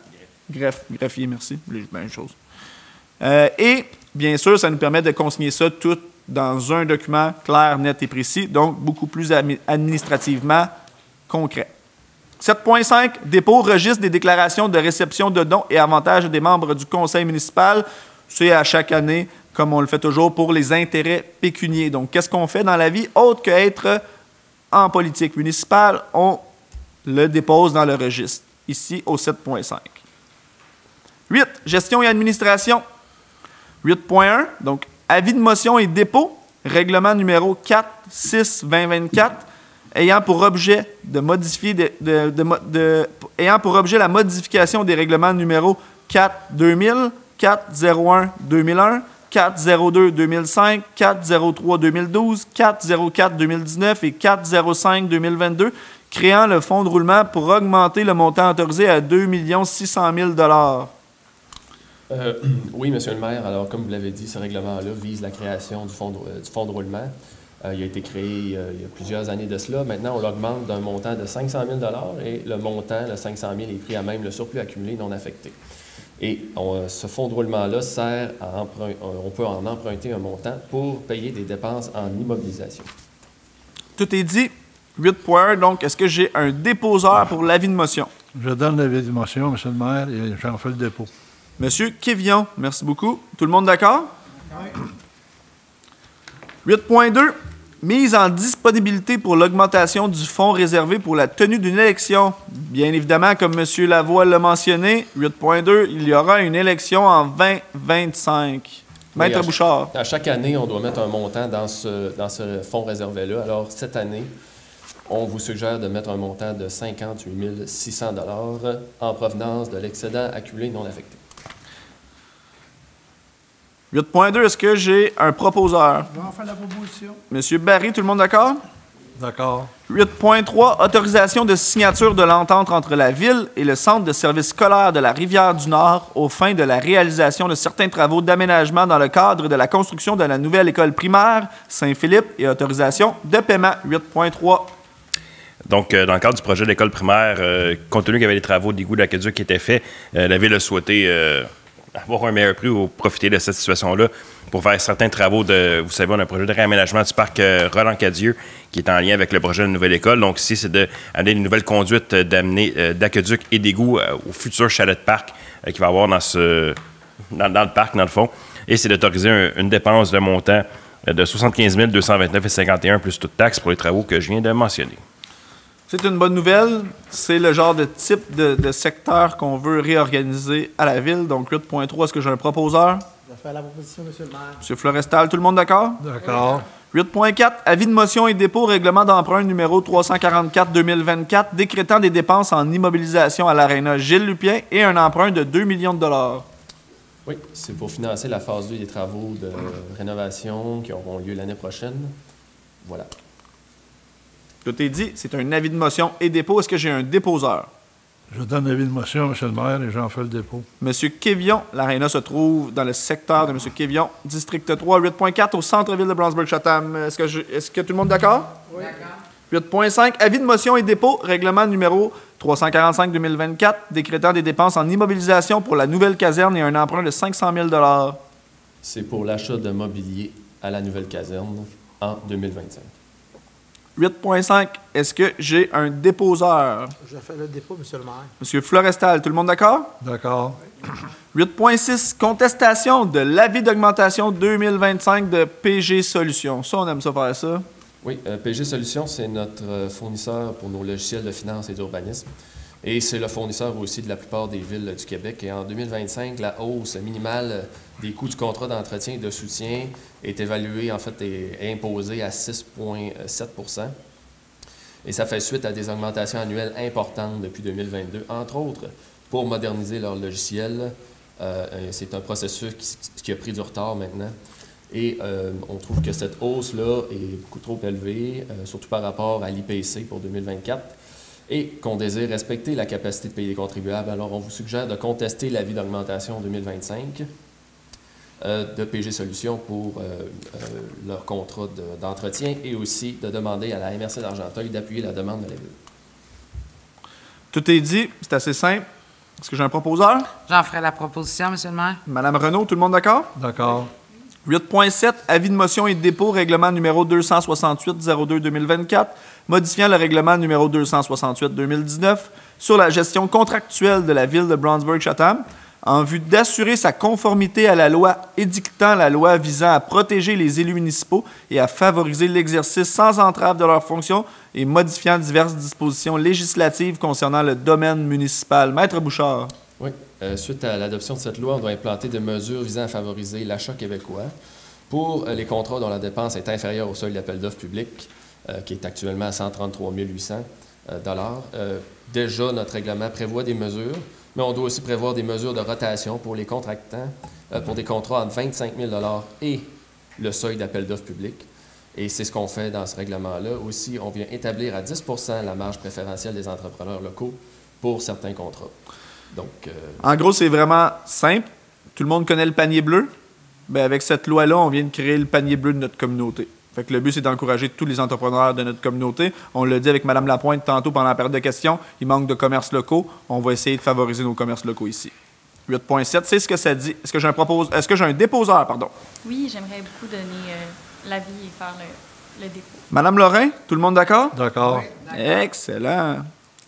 Greffier, merci. Même chose. Et, bien sûr, ça nous permet de consigner ça tout dans un document clair, net et précis, donc beaucoup plus administrativement concret. 7.5, dépôt, registre des déclarations de réception de dons et avantages des membres du conseil municipal. C'est à chaque année, comme on le fait toujours, pour les intérêts pécuniaires. Donc, qu'est-ce qu'on fait dans la vie autre qu'être en politique municipale? On le dépose dans le registre, ici au 7.5. 8, gestion et administration. 8.1, donc avis de motion et dépôt, règlement numéro 4-6-2024, ayant pour objet de modifier ayant pour objet la modification des règlements numéro 4-2000, 4-01-2001, 4-02-2005, 4-03-2012, 4-04-2019 et 4-05-2022, créant le fonds de roulement pour augmenter le montant autorisé à 2 600 000 $. Oui, M. le maire. Alors, comme vous l'avez dit, ce règlement-là vise la création du fonds de roulement. Il a été créé il y a plusieurs années de cela. Maintenant, on l'augmente d'un montant de 500 000 $ et le montant, le 500 000, est pris à même le surplus accumulé non affecté. Et ce fonds de roulement-là sert à on peut en emprunter un montant pour payer des dépenses en immobilisation. Tout est dit. 8.1, donc, est-ce que j'ai un déposeur pour l'avis de motion? Je donne l'avis de motion, M. le maire, et j'en fais le dépôt. Monsieur Kévion, merci beaucoup. Tout le monde d'accord? Oui. 8.2, mise en disponibilité pour l'augmentation du fonds réservé pour la tenue d'une élection. Bien évidemment, comme M. Lavoie l'a mentionné, 8.2, il y aura une élection en 2025. Maître Bouchard. À chaque année, on doit mettre un montant dans ce fonds réservé-là. Alors, cette année, on vous suggère de mettre un montant de 58 600 $ en provenance de l'excédent accumulé non affecté. 8.2, est-ce que j'ai un proposeur? Je vais en faire la proposition. Monsieur Barry, tout le monde d'accord? D'accord. 8.3, autorisation de signature de l'entente entre la Ville et le Centre de services scolaires de la Rivière-du-Nord aux fins de la réalisation de certains travaux d'aménagement dans le cadre de la construction de la nouvelle école primaire Saint-Philippe et autorisation de paiement. 8.3. Donc, dans le cadre du projet de l'école primaire, compte tenu qu'il y avait des travaux d'égout de l'aqueduc qui étaient faits, la Ville a souhaité avoir un meilleur prix ou profiter de cette situation-là pour faire certains travaux de... Vous savez, on a un projet de réaménagement du parc Roland-Cadieux qui est en lien avec le projet de la nouvelle école. Donc, ici, c'est d'amener une nouvelle conduite d'aqueduc et d'égout au futur chalet de parc qu'il va y avoir dans le parc, dans le fond. Et c'est d'autoriser une dépense de montant de 75 229,51 plus toute taxe pour les travaux que je viens de mentionner. C'est une bonne nouvelle. C'est le genre de type de secteur qu'on veut réorganiser à la Ville. Donc, 8.3, est-ce que j'ai un proposeur? Je vais faire la proposition, M. le maire. M. Florestal, tout le monde d'accord? D'accord. 8.4, avis de motion et dépôt, règlement d'emprunt numéro 344-2024, décrétant des dépenses en immobilisation à l'aréna Gilles Lupien et un emprunt de 2 millions de $. Oui, c'est pour financer la phase 2 des travaux de rénovation qui auront lieu l'année prochaine. Voilà. Tout est dit, c'est un avis de motion et dépôt. Est-ce que j'ai un déposeur? Je donne l'avis de motion, M. le maire, et j'en fais le dépôt. M. Kévion, l'aréna se trouve dans le secteur de M. Kévion, district 3, 8.4, au centre-ville de Brownsburg-Chatham. Est-ce que tout le monde est d'accord? Oui. D'accord. 8.5, avis de motion et dépôt, règlement numéro 345-2024, décrétant des dépenses en immobilisation pour la nouvelle caserne et un emprunt de 500 000 $. C'est pour l'achat de mobilier à la nouvelle caserne en 2025. 8.5, est-ce que j'ai un déposeur? Je fais le dépôt, M. le maire. M. Florestal, tout le monde d'accord? D'accord. 8.6, contestation de l'avis d'augmentation 2025 de PG Solutions. Ça, on aime ça faire ça. Oui, PG Solutions, c'est notre fournisseur pour nos logiciels de finance et d'urbanisme. Et c'est le fournisseur aussi de la plupart des villes du Québec. Et en 2025, la hausse minimale des coûts du contrat d'entretien et de soutien est évaluée, en fait, et imposée à 6,7 %. Et ça fait suite à des augmentations annuelles importantes depuis 2022, entre autres pour moderniser leur logiciel. C'est un processus qui a pris du retard maintenant. Et on trouve que cette hausse-là est beaucoup trop élevée, surtout par rapport à l'IPC pour 2024, et qu'on désire respecter la capacité de payer les contribuables. Alors, on vous suggère de contester l'avis d'augmentation en 2025 de PG Solutions pour leur contrat d'entretien et aussi de demander à la MRC d'Argenteuil d'appuyer la demande de la Ville. Tout est dit, c'est assez simple. Est-ce que j'ai un proposeur? J'en ferai la proposition, M. le maire. Madame Renaud, tout le monde d'accord? D'accord. 8.7, avis de motion et de dépôt, règlement numéro 268-02-2024, modifiant le règlement numéro 268-2019 sur la gestion contractuelle de la Ville de Brownsburg-Chatham en vue d'assurer sa conformité à la loi édictant la loi visant à protéger les élus municipaux et à favoriser l'exercice sans entrave de leurs fonctions et modifiant diverses dispositions législatives concernant le domaine municipal. Maître Bouchard. Oui. Suite à l'adoption de cette loi, on doit implanter des mesures visant à favoriser l'achat québécois pour les contrats dont la dépense est inférieure au seuil d'appel d'offres public, qui est actuellement à 133 800 Déjà, notre règlement prévoit des mesures, mais on doit aussi prévoir des mesures de rotation pour les contractants, pour des contrats entre 25 000 et le seuil d'appel d'offres public. Et c'est ce qu'on fait dans ce règlement-là. Aussi, on vient établir à 10 la marge préférentielle des entrepreneurs locaux pour certains contrats. Donc, en gros, c'est vraiment simple. Tout le monde connaît le panier bleu. Bien, avec cette loi-là, on vient de créer le panier bleu de notre communauté. Fait que le but, c'est d'encourager tous les entrepreneurs de notre communauté. On l'a dit avec Mme Lapointe tantôt pendant la période de questions, il manque de commerces locaux. On va essayer de favoriser nos commerces locaux ici. 8.7, c'est ce que ça dit. Est-ce que j'ai un déposeur, pardon? Oui, j'aimerais beaucoup donner l'avis et faire le dépôt. Madame Lorrain, tout le monde d'accord? D'accord. Oui, Excellent.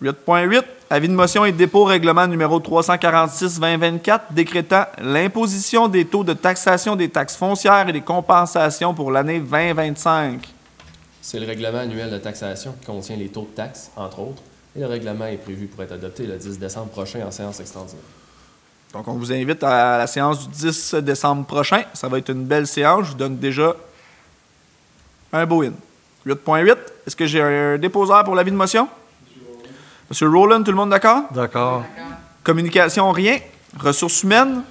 8.8, avis de motion et de dépôt, règlement numéro 346-2024, décrétant l'imposition des taux de taxation des taxes foncières et des compensations pour l'année 2025. c'est le règlement annuel de taxation qui contient les taux de taxes, entre autres, et le règlement est prévu pour être adopté le 10 décembre prochain en séance extraordinaire. Donc, on vous invite à la séance du 10 décembre prochain. Ça va être une belle séance. Je vous donne déjà un beau in. 8.8, est-ce que j'ai un déposeur pour l'avis de motion? Monsieur Rowland, tout le monde d'accord? D'accord. Communication, rien. Ressources humaines,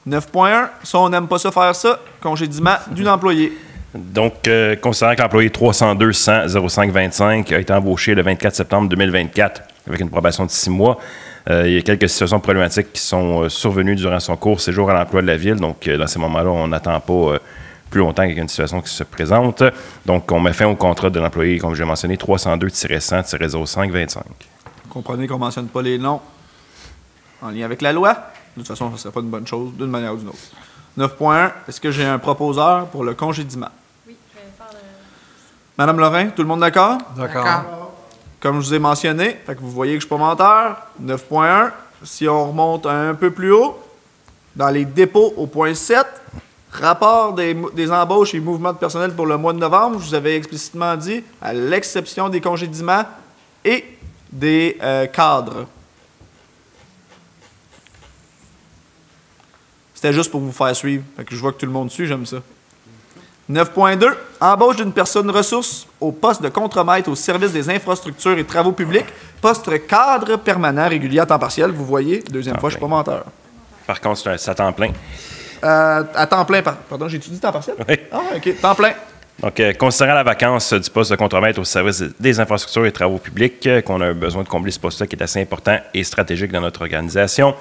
9.1. Ça, on n'aime pas ça faire ça. Congédiement d'une employée. Donc, considérant que l'employé 302-100-0525 a été embauché le 24 septembre 2024 avec une probation de 6 mois, il y a quelques situations problématiques qui sont survenues durant son court séjour à l'emploi de la Ville. Donc, dans ces moments-là, on n'attend pas plus longtemps qu'il y ait une situation qui se présente. Donc, on met fin au contrat de l'employé, comme j'ai mentionné, 302-100-0525. Comprenez qu'on ne mentionne pas les noms en lien avec la loi. De toute façon, ça ne serait pas une bonne chose d'une manière ou d'une autre. 9.1, est-ce que j'ai un proposeur pour le congédiement? Oui, je vais faire le... Madame Lorrain, tout le monde d'accord? D'accord. Comme je vous ai mentionné, fait que vous voyez que je ne suis pas menteur, 9.1, si on remonte un peu plus haut, dans les dépôts au point 7, rapport des embauches et mouvements de personnel pour le mois de novembre, je vous avais explicitement dit, à l'exception des congédiements et des cadres. C'était juste pour vous faire suivre. Fait que je vois que tout le monde suit, j'aime ça. 9.2, embauche d'une personne ressource au poste de contremaître au service des infrastructures et travaux publics, poste cadre permanent régulier à temps partiel. Vous voyez, deuxième fois, je ne suis pas menteur. Par contre, c'est à temps plein. À temps plein, pardon, j'ai étudié temps partiel? Oui. Ah, OK, temps plein. Donc, considérant la vacance du poste de contremaître au service des infrastructures et travaux publics, qu'on a besoin de combler ce poste-là qui est assez important et stratégique dans notre organisation.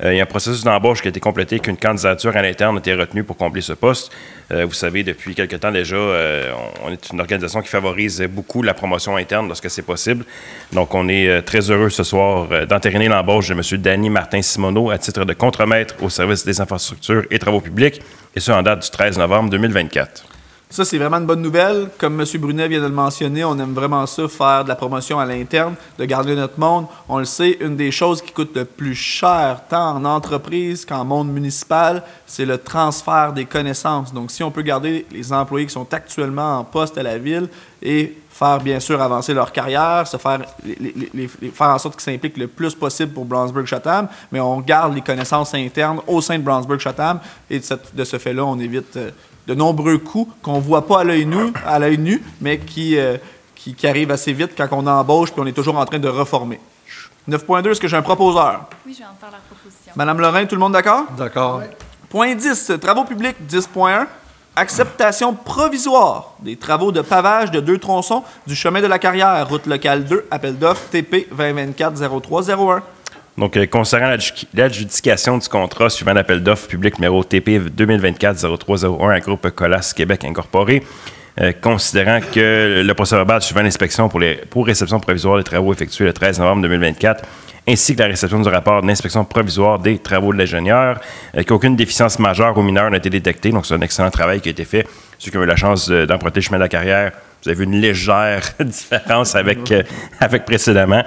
Il y a un processus d'embauche qui a été complété, qu'une candidature à l'interne a été retenue pour combler ce poste. Vous savez, depuis quelque temps déjà, on est une organisation qui favorise beaucoup la promotion interne lorsque c'est possible. Donc, on est très heureux ce soir d'entériner l'embauche de M. Danny Martin-Simoneau à titre de contremaître au service des infrastructures et travaux publics, et ce en date du 13 novembre 2024. Ça, c'est vraiment une bonne nouvelle. Comme M. Brunet vient de le mentionner, on aime vraiment ça, faire de la promotion à l'interne, de garder notre monde. On le sait, une des choses qui coûte le plus cher, tant en entreprise qu'en monde municipal, c'est le transfert des connaissances. Donc, si on peut garder les employés qui sont actuellement en poste à la Ville et faire, bien sûr, avancer leur carrière, faire en sorte qu'ils s'impliquent le plus possible pour Brownsburg-Chatham, mais on garde les connaissances internes au sein de Brownsburg-Chatham et de ce fait-là, on évite de nombreux coûts qu'on ne voit pas à l'œil nu, mais qui qui arrive assez vite quand on embauche puis on est toujours en train de reformer. 9.2, est-ce que j'ai un proposeur? Oui, je vais en faire la proposition. Madame Lorrain, tout le monde d'accord? D'accord. Point 10, travaux publics 10.1, acceptation provisoire des travaux de pavage de 2 tronçons du chemin de la Carrière, route locale 2, appel d'offres TP 2024-0301. Donc, concernant l'adjudication du contrat suivant l'appel d'offres public numéro TP 2024-0301 à Groupe Colas Québec Incorporé, considérant que le procès-verbal suivant l'inspection pour réception provisoire des travaux effectués le 13 novembre 2024, ainsi que la réception du rapport d'inspection provisoire des travaux de l'ingénieur, qu'aucune déficience majeure ou mineure n'a été détectée. Donc, c'est un excellent travail qui a été fait. Ceux qui ont eu la chance d'emprunter le chemin de la Carrière, vous avez vu une légère différence avec précédemment.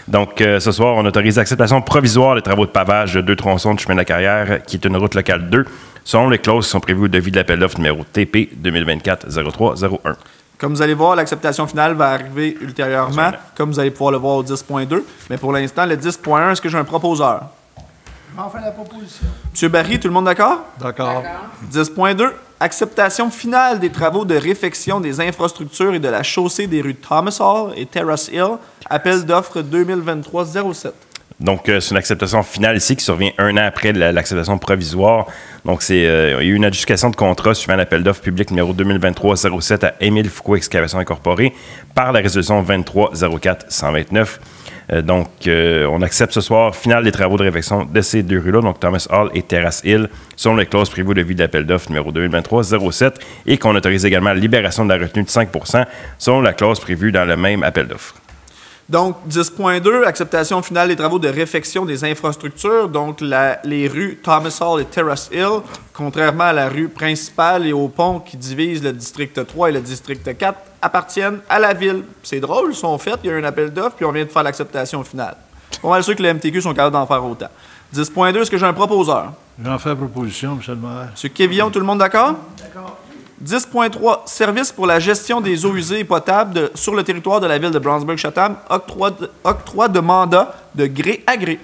Donc, ce soir, on autorise l'acceptation provisoire des travaux de pavage de 2 tronçons du chemin de la Carrière, qui est une route locale 2, selon les clauses qui sont prévues au devis de l'appel d'offres numéro TP 2024-0301. Comme vous allez voir, l'acceptation finale va arriver ultérieurement, comme vous allez pouvoir le voir au 10.2. Mais pour l'instant, le 10.1, est-ce que j'ai un proposeur? Enfin, la proposition. M. Barry, tout le monde d'accord? D'accord. 10.2, acceptation finale des travaux de réfection des infrastructures et de la chaussée des rues Thomas Hall et Terrace Hill, appel d'offres 2023-07. Donc, c'est une acceptation finale ici qui survient un an après l'acceptation provisoire. Donc, il y a eu une adjudication de contrat suivant l'appel d'offres public numéro 2023-07 à Émile Foucault Excavation Incorporée par la résolution 23-04-129. Donc, on accepte ce soir finale des travaux de réfection de ces 2 rues-là, donc Thomas Hall et Terrace Hill, selon les clauses prévues de vie de l'appel d'offres numéro 2023-07 et qu'on autorise également la libération de la retenue de 5 % selon la clause prévue dans le même appel d'offres. Donc, 10.2, acceptation finale des travaux de réfection des infrastructures, donc les rues Thomas Hall et Terrace Hill, contrairement à la rue principale et au pont qui divise le district 3 et le district 4, appartiennent à la ville. C'est drôle, ils sont faits, il y a eu un appel d'offres, puis on vient de faire l'acceptation finale. On est sûr que les MTQ sont capables d'en faire autant. 10.2, est-ce que j'ai un proposeur? J'en fais proposition, M. le maire. M. Quévillon, tout le monde d'accord? D'accord. 10.3, service pour la gestion des eaux usées et potables sur le territoire de la ville de Brownsburg-Chatham, octroi de mandat de gré à gré.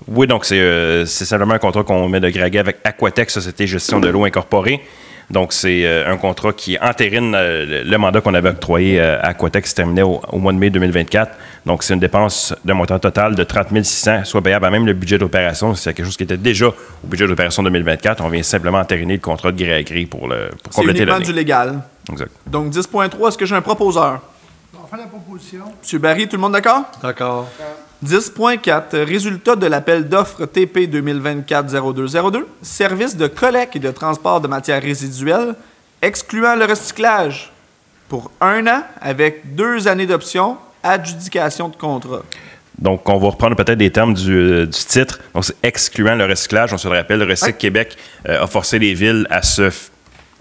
Oui, donc c'est simplement un contrat qu'on met de gré à gré avec Aquatech, Société Gestion de l'eau incorporée. Donc, c'est un contrat qui entérine le mandat qu'on avait octroyé à Aquatech, qui se terminait au mois de mai 2024. Donc, c'est une dépense d'un montant total de 30 600, soit payable à même le budget d'opération. C'est quelque chose qui était déjà au budget d'opération 2024. On vient simplement entériner le contrat de gré à gré pour compléter l'année. C'est uniquement du légal. Exact. Donc, 10.3, est-ce que j'ai un proposeur? Enfin, la proposition. M. Barry, tout le monde d'accord? D'accord. 10.4, résultat de l'appel d'offres TP 2024-0202, service de collecte et de transport de matières résiduelles, excluant le recyclage, pour 1 an avec 2 années d'option, adjudication de contrat. Donc, on va reprendre peut-être des termes du titre. Donc, c'est excluant le recyclage. On se le rappelle, le Recyc Québec a forcé les villes à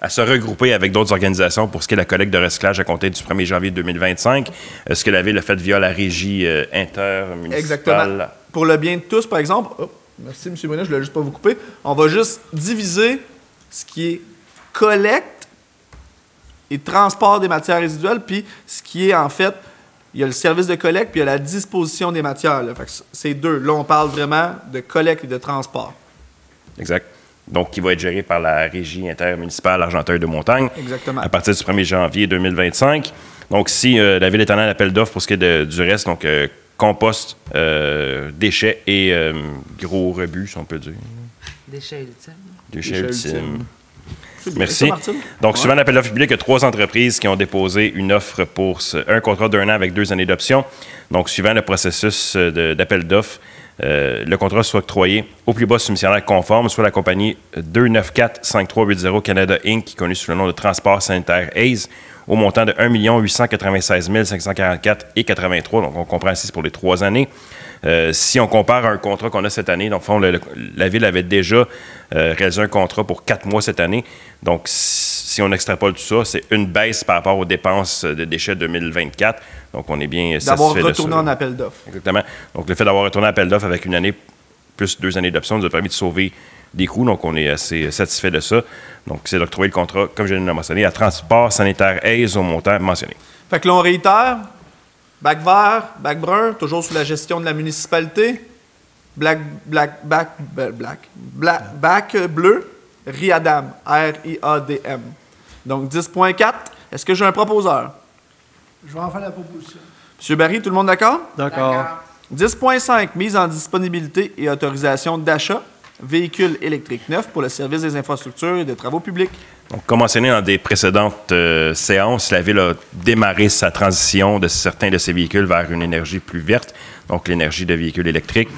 se regrouper avec d'autres organisations pour ce qui est la collecte de recyclage à compter du 1er janvier 2025. Ce que la Ville a fait via la régie intermunicipale. Exactement. Pour le bien de tous, par exemple, merci M. Brunet, je ne voulais juste pas vous couper, on va juste diviser ce qui est collecte et transport des matières résiduelles, puis ce qui est en fait, il y a le service de collecte, puis il y a la disposition des matières. Là. Fait que c'est 2. Là, on parle vraiment de collecte et de transport. Exact. Donc, qui va être géré par la Régie intermunicipale Argenteuil-de-Montagne. Exactement. À partir du 1er janvier 2025. Donc, si la Ville est en appel d'offres pour ce qui est du reste, donc compost, déchets et gros rebut, si on peut dire. Déchets ultimes. Déchets ultimes. Merci. Donc, suivant l'appel d'offres public, il y a 3 entreprises qui ont déposé une offre pour un contrat d'1 an avec 2 années d'option. Donc, suivant le processus d'appel d'offres, le contrat soit octroyé au plus bas soumissionnaire conforme, soit la compagnie 294-5380 Canada Inc., qui est connue sous le nom de Transport Sanitaire Hayes, au montant de 1 896 544,83 $. Donc, on comprend ici, c'est pour les 3 années. Si on compare à un contrat qu'on a cette année, donc, la Ville avait déjà réalisé un contrat pour 4 mois cette année. Donc, si on extrapole tout ça, c'est une baisse par rapport aux dépenses de déchets 2024. Donc, on est bien satisfait de ça. D'avoir retourné en appel d'offres. Exactement. Donc, le fait d'avoir retourné en appel d'offres avec une année plus 2 années d'option nous a permis de sauver des coûts. Donc, on est assez satisfait de ça. Donc, c'est d'octroyer le contrat, comme je viens de le mentionner, à Transport Sanitaire Hayes au montant mentionné. Fait que là, on réitère. Bac vert, bac brun, toujours sous la gestion de la municipalité. Bac bleu, RIADM, R-I-A-D-M. Donc, 10.4, est-ce que j'ai un proposeur? Je vais en faire la proposition. M. Barry, tout le monde d'accord? D'accord. 10.5, mise en disponibilité et autorisation d'achat véhicules électriques neufs pour le service des infrastructures et des travaux publics. Donc, comme mentionné dans des précédentes séances, la Ville a démarré sa transition de certains de ses véhicules vers une énergie plus verte, donc l'énergie de véhicules électriques.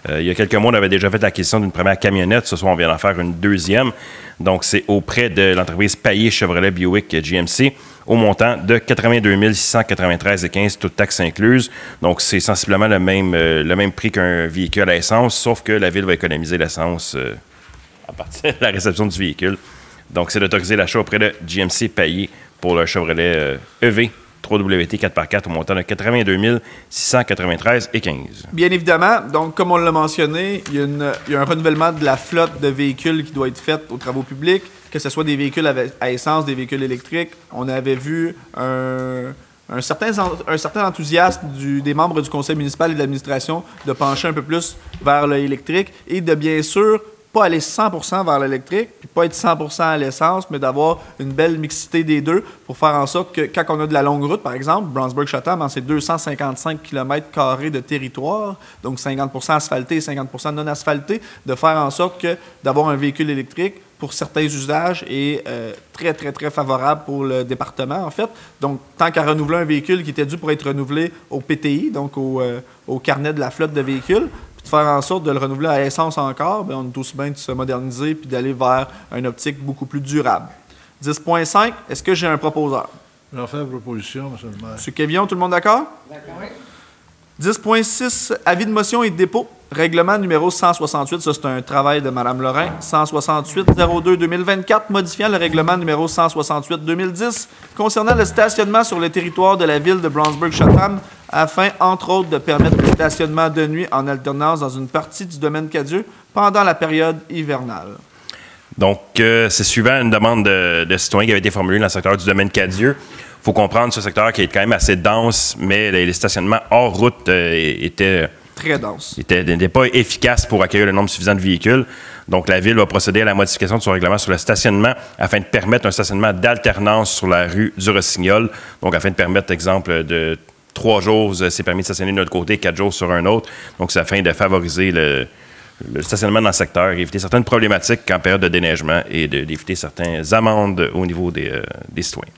Il y a quelques mois, on avait déjà fait l'acquisition d'une première camionnette. Ce soir, on vient d'en faire une deuxième. Donc, c'est auprès de l'entreprise Payet Chevrolet Buick GMC au montant de 82 693,15 toutes taxes incluses. Donc, c'est sensiblement le même prix qu'un véhicule à essence, sauf que la Ville va économiser l'essence à partir de la réception du véhicule. Donc, c'est d'autoriser l'achat auprès de GMC Payet pour le Chevrolet EV 3WT 4x4 au montant de 82 693,15. Bien évidemment, donc comme on l'a mentionné, il y a un renouvellement de la flotte de véhicules qui doit être fait aux travaux publics, que ce soit des véhicules à essence, des véhicules électriques. On avait vu un certain enthousiasme des membres du conseil municipal et de l'administration de pencher un peu plus vers l'électrique et de bien sûr pas aller 100% vers l'électrique, puis pas être 100% à l'essence, mais d'avoir une belle mixité des deux pour faire en sorte que quand on a de la longue route, par exemple, Brownsburg-Chatham, c'est 255 km² de territoire, donc 50% asphalté et 50% non asphalté, de faire en sorte que d'avoir un véhicule électrique pour certains usages est très, très, très favorable pour le département, en fait. Donc, tant qu'à renouveler un véhicule qui était dû pour être renouvelé au PTI, donc au carnet de la flotte de véhicules, de faire en sorte de le renouveler à essence encore, bien, on est aussi bien de se moderniser puis d'aller vers une optique beaucoup plus durable. 10.5, est-ce que j'ai un proposeur? J'en fais la proposition, M. le maire. M. Quévillon, tout le monde d'accord? D'accord. Oui. 10.6, avis de motion et de dépôt. Règlement numéro 168, ça c'est un travail de Mme Lorrain. 168-02-2024, modifiant le règlement numéro 168-2010 concernant le stationnement sur le territoire de la ville de Brownsburg-Chatham afin, entre autres, de permettre le stationnement de nuit en alternance dans une partie du domaine Cadieux pendant la période hivernale. Donc, c'est suivant une demande de citoyens qui avait été formulée dans le secteur du domaine Cadieux. Il faut comprendre ce secteur qui est quand même assez dense, mais les stationnements hors route étaient très dense. N'était pas efficace pour accueillir le nombre suffisant de véhicules. Donc, la Ville va procéder à la modification de son règlement sur le stationnement afin de permettre un stationnement d'alternance sur la rue du Rossignol. Donc, afin de permettre, exemple, de 3 jours, c'est permis de stationner de notre côté, 4 jours sur un autre. Donc, c'est afin de favoriser le stationnement dans le secteur, éviter certaines problématiques en période de déneigement et d'éviter certaines amendes au niveau des citoyens.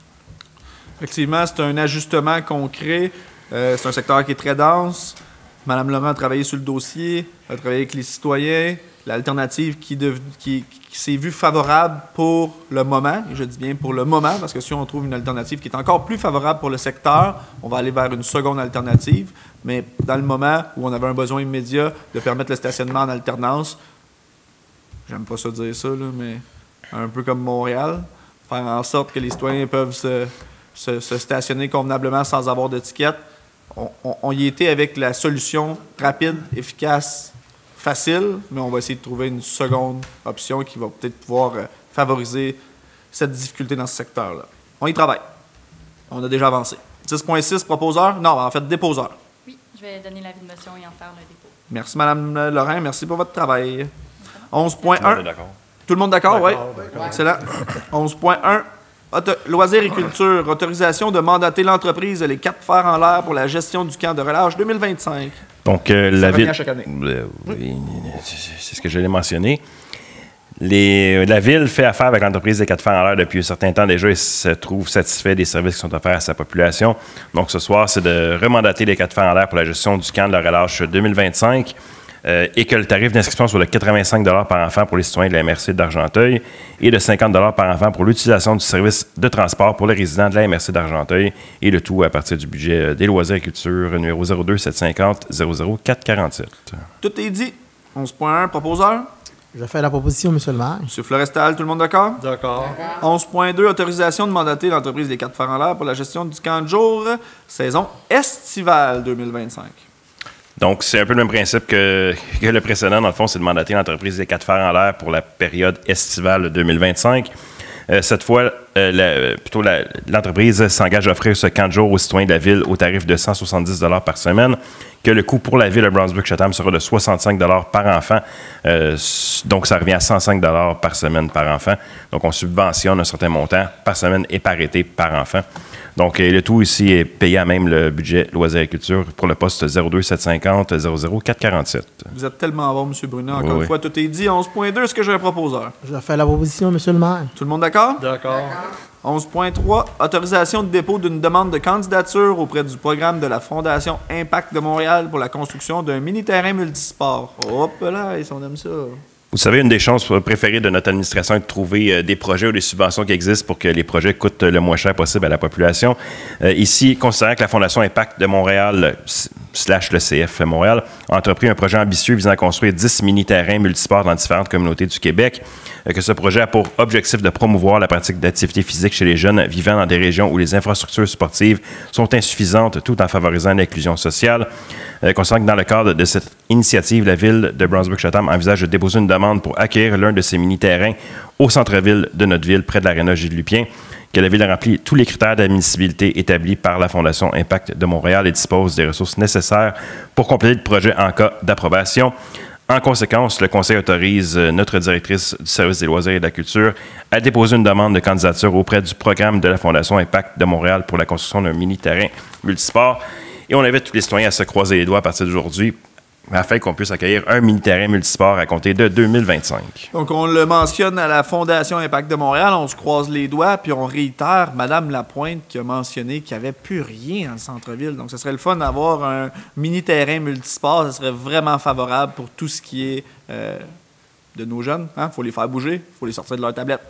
Effectivement, c'est un ajustement concret. C'est un secteur qui est très dense. Mme Laurent a travaillé sur le dossier, a travaillé avec les citoyens. L'alternative qui s'est vue favorable pour le moment, et je dis bien pour le moment, parce que si on trouve une alternative qui est encore plus favorable pour le secteur, on va aller vers une seconde alternative. Mais dans le moment où on avait un besoin immédiat de permettre le stationnement en alternance, j'aime pas ça dire ça, là, mais un peu comme Montréal, faire en sorte que les citoyens peuvent se stationner convenablement sans avoir d'étiquette. On y était avec la solution rapide, efficace, facile, mais on va essayer de trouver une seconde option qui va peut-être pouvoir favoriser cette difficulté dans ce secteur-là. On y travaille. On a déjà avancé. 10.6, proposeur? Non, en fait, déposeur. Oui, je vais donner l'avis de motion et en faire le dépôt. Merci, Mme Lorrain. Merci pour votre travail. 11.1. Tout le monde d'accord? Oui. Excellent. 11.1. Loisirs et culture, autorisation de mandater l'entreprise Les 4 Fers en l'air pour la gestion du camp de relâche 2025. Donc, la Ville. À chaque année. Oui, c'est ce que j'allais mentionner. La Ville fait affaire avec l'entreprise Les 4 Fers en l'air depuis un certain temps déjà et se trouve satisfait des services qui sont offerts à sa population. Donc, ce soir, c'est de remandater Les 4 Fers en l'air pour la gestion du camp de la relâche 2025. Et que le tarif d'inscription soit de 85 $ par enfant pour les citoyens de la MRC d'Argenteuil et de 50 $ par enfant pour l'utilisation du service de transport pour les résidents de la MRC d'Argenteuil et le tout à partir du budget des loisirs et culture numéro 02 750 00 447. Tout est dit. 11.1, proposeur. Je fais la proposition, M. le maire. M. Florestal, tout le monde d'accord? D'accord. 11.2, autorisation de mandater l'entreprise des 4 Fers en l'air pour la gestion du camp de jour, saison estivale 2025. Donc, c'est un peu le même principe que le précédent. Dans le fond, c'est de mandater l'entreprise des 4 Fers en l'air pour la période estivale 2025. Cette fois, l'entreprise s'engage à offrir ce camp de jour aux citoyens de la ville au tarif de 170 $ par semaine, que le coût pour la ville de Brownsburg-Chatham sera de 65 $ par enfant. Donc, ça revient à 105 $ par semaine par enfant. Donc, on subventionne un certain montant par semaine et par été par enfant. Donc, le tout ici est payé à même le budget loisirs et culture pour le poste 02 750 00 447. Vous êtes tellement bon, M. Brunet. Encore une fois, tout est dit. 11.2, est-ce que j'ai un proposeur? Je fais la proposition, M. le maire. Tout le monde d'accord? D'accord. 11.3, autorisation de dépôt d'une demande de candidature auprès du programme de la Fondation Impact de Montréal pour la construction d'un mini-terrain multisport. Hop là, on aime ça. Vous savez, une des chances préférées de notre administration est de trouver des projets ou des subventions qui existent pour que les projets coûtent le moins cher possible à la population. Ici, considérant que la Fondation Impact de Montréal / le CF Montréal a entrepris un projet ambitieux visant à construire 10 mini-terrains multisports dans différentes communautés du Québec, que ce projet a pour objectif de promouvoir la pratique d'activité physique chez les jeunes vivant dans des régions où les infrastructures sportives sont insuffisantes, tout en favorisant l'inclusion sociale. Considérant que dans le cadre de cette initiative, la ville de Brownsburg-Chatham envisage de déposer une demande pour acquérir l'un de ces mini-terrains au centre-ville de notre ville, près de l'aréna Gilles Lupien, que la ville a rempli tous les critères d'admissibilité établis par la Fondation Impact de Montréal et dispose des ressources nécessaires pour compléter le projet en cas d'approbation. En conséquence, le Conseil autorise notre directrice du service des loisirs et de la culture à déposer une demande de candidature auprès du programme de la Fondation Impact de Montréal pour la construction d'un mini-terrain multisport. Et on invite tous les citoyens à se croiser les doigts à partir d'aujourd'hui afin qu'on puisse accueillir un mini-terrain multisport à compter de 2025. Donc, on le mentionne à la Fondation Impact de Montréal, on se croise les doigts, puis on réitère Mme Lapointe qui a mentionné qu'il n'y avait plus rien dans le centre-ville. Donc, ce serait le fun d'avoir un mini-terrain multisport. Ce serait vraiment favorable pour tout ce qui est de nos jeunes. Il faut les faire bouger, il faut les sortir de leur tablette.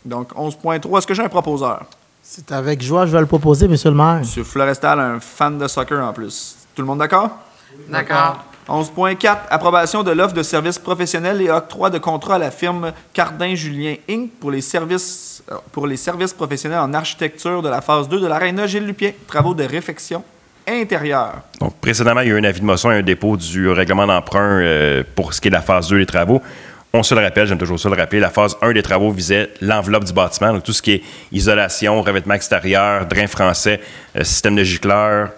Donc, 11.3, est-ce que j'ai un proposeur? C'est avec joie que je vais le proposer, M. le maire. M. Florestal, un fan de soccer en plus. Tout le monde d'accord? D'accord. 11.4, approbation de l'offre de services professionnels et octroi de contrat à la firme Cardin-Julien Inc. pour les services professionnels en architecture de la phase 2 de l'aréna Gilles Lupien. Travaux de réfection intérieure. Donc, précédemment, il y a eu un avis de motion et un dépôt du règlement d'emprunt pour ce qui est de la phase 2 des travaux. On se le rappelle, j'aime toujours ça le rappeler, la phase 1 des travaux visait l'enveloppe du bâtiment, donc tout ce qui est isolation, revêtement extérieur, drain français, système de gicleur,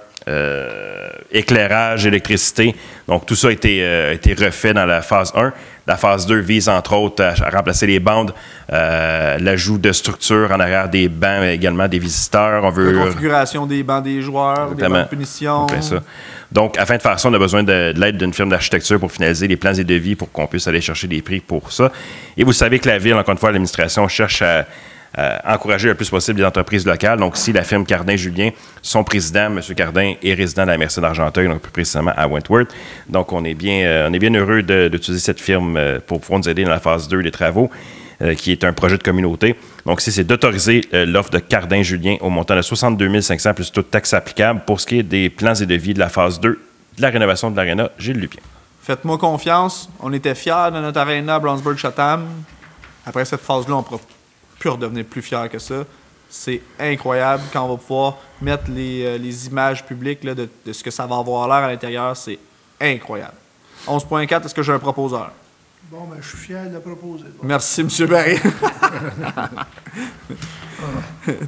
éclairage, électricité. Donc, tout ça a été refait dans la phase 1. La phase 2 vise, entre autres, à remplacer les bandes, l'ajout de structures en arrière des bancs, mais également des visiteurs. On veut la configuration des bancs des joueurs, des bancs de punition. Ça. Donc, afin de faire ça, on a besoin de l'aide d'une firme d'architecture pour finaliser les plans et devis pour qu'on puisse aller chercher des prix pour ça. Et vous savez que la Ville, encore une fois, l'administration cherche à encourager le plus possible les entreprises locales. Donc, si la firme Cardin-Julien, son président, M. Cardin, est résident de la MRC d'Argenteuil, donc plus précisément à Wentworth. Donc, on est bien heureux d'utiliser cette firme pour pouvoir nous aider dans la phase 2 des travaux, qui est un projet de communauté. Donc, c'est d'autoriser l'offre de Cardin-Julien au montant de 62 500 plus toute taxe applicable pour ce qui est des plans et devis de la phase 2 de la rénovation de l'aréna Gilles Lupien. Faites-moi confiance. On était fiers de notre aréna Brownsburg-Chatham. Après cette phase-là, on pourra plus redevenir plus fiers que ça. C'est incroyable quand on va pouvoir mettre les images publiques là, de ce que ça va avoir l'air à l'intérieur. C'est incroyable. 11.4, est-ce que j'ai un proposeur? Bon, ben, je suis fier de le proposer. Donc. Merci, M. Barry.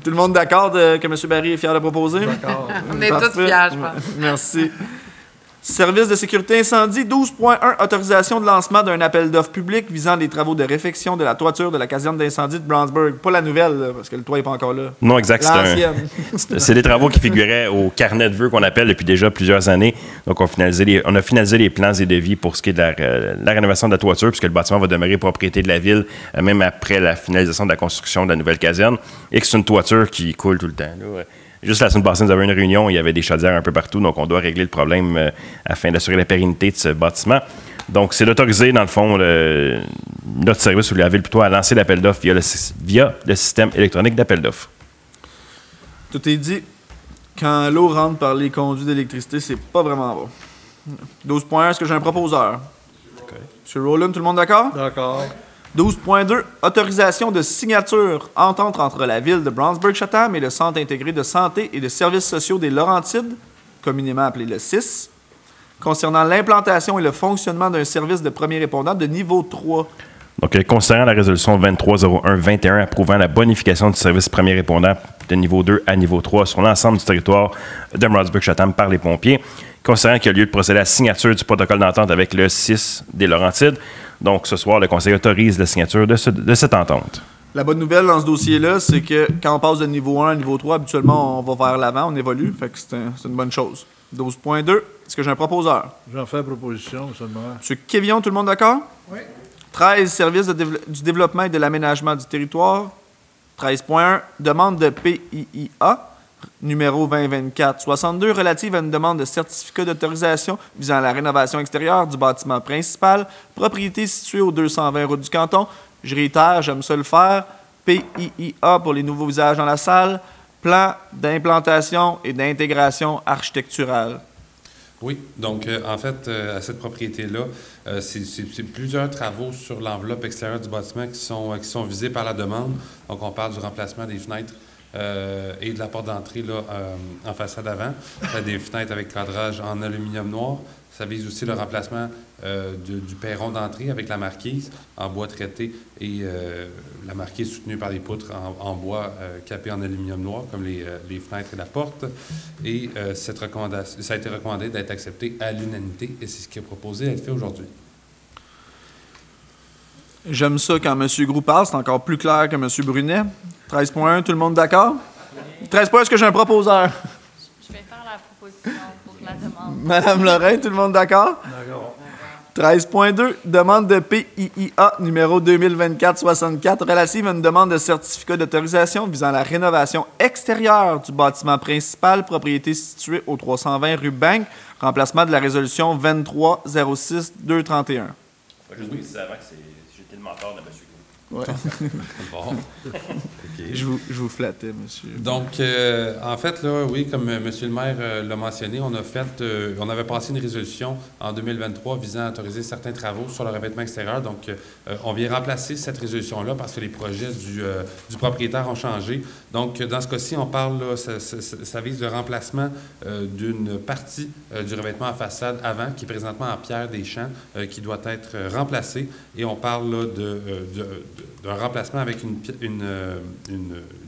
Tout le monde d'accord que M. Barry est fier de proposer? D'accord. On est tous fiers, je pense. Merci. Service de sécurité incendie, 12.1, autorisation de lancement d'un appel d'offres public visant les travaux de réfection de la toiture de la caserne d'incendie de Brownsburg. Pas la nouvelle, là, parce que le toit n'est pas encore là. Non, exact. C'est des travaux qui figuraient au carnet de vœux qu'on appelle depuis déjà plusieurs années. Donc, on a finalisé les plans et devis pour ce qui est de la rénovation de la toiture, puisque le bâtiment va demeurer propriété de la Ville, même après la finalisation de la construction de la nouvelle caserne, et que c'est une toiture qui coule tout le temps. Là. Juste la semaine passée, nous avions une réunion, il y avait des chaudières un peu partout, donc on doit régler le problème afin d'assurer la pérennité de ce bâtiment. Donc, c'est d'autoriser, dans le fond, notre service ou la Ville plutôt à lancer l'appel d'offres via le système électronique d'appel d'offres. Tout est dit. Quand l'eau rentre par les conduits d'électricité, c'est pas vraiment bon. 12.1, est-ce que j'ai un proposeur? Okay. M. Rowland, tout le monde d'accord? D'accord. 12.2, autorisation de signature, entente entre la Ville de Brownsburg-Chatham et le Centre intégré de santé et de services sociaux des Laurentides, communément appelé le CIS, concernant l'implantation et le fonctionnement d'un service de premier répondant de niveau 3. Donc, considérant la résolution 2301-21 approuvant la bonification du service premier répondant de niveau 2 à niveau 3 sur l'ensemble du territoire de Broadsburg-Chatham par les pompiers, considérant qu'il y a lieu de procéder à la signature du protocole d'entente avec le 6 des Laurentides. Donc, ce soir, le Conseil autorise la signature de cette entente. La bonne nouvelle dans ce dossier-là, c'est que quand on passe de niveau 1 à niveau 3, habituellement, on va vers l'avant, on évolue. Fait que c'est une bonne chose. 12.2, est-ce que j'ai un proposeur? J'en fais proposition, M. le maire. M. Quévillon, tout le monde d'accord? Oui. 13, service du développement et de l'aménagement du territoire. 13.1, demande de PIIA, numéro 2024-62, relative à une demande de certificat d'autorisation visant à la rénovation extérieure du bâtiment principal, propriété située au 220 route du Canton. Je réitère, j'aime ça le faire. PIIA pour les nouveaux visages dans la salle. Plan d'implantation et d'intégration architecturale. Oui, donc en fait, à cette propriété-là, c'est plusieurs travaux sur l'enveloppe extérieure du bâtiment qui sont visés par la demande. Donc on parle du remplacement des fenêtres et de la porte d'entrée en façade avant, des fenêtres avec cadrage en aluminium noir. Ça vise aussi le remplacement du perron d'entrée avec la marquise en bois traité et la marquise soutenue par des poutres en bois capées en aluminium noir, comme les fenêtres et la porte. Et ça a été recommandé d'être accepté à l'unanimité et c'est ce qui est proposé d'être fait aujourd'hui. J'aime ça quand M. Groux parle, c'est encore plus clair que M. Brunet. 13.1, tout le monde d'accord? 13.1, est-ce que j'ai un proposeur? Je vais faire la proposition pour la demande. Madame Lorrain, tout le monde d'accord? D'accord. 13.2, demande de PIIA numéro 2024-64 relative à une demande de certificat d'autorisation visant à la rénovation extérieure du bâtiment principal, propriété située au 320 rue Bank, remplacement de la résolution 23-06-231. Juste préciser avant que j'étais le mentor de M. Ouais. Bon. Okay. Je vous flattais, monsieur. Donc, en fait, là, oui, comme M. le maire l'a mentionné, on avait passé une résolution en 2023 visant à autoriser certains travaux sur le revêtement extérieur. Donc, on vient remplacer cette résolution-là parce que les projets du propriétaire ont changé. Donc, dans ce cas-ci, on parle, là, ça vise le remplacement d'une partie du revêtement en façade avant, qui est présentement en pierre des champs, qui doit être remplacé. Et on parle là, d'un remplacement avec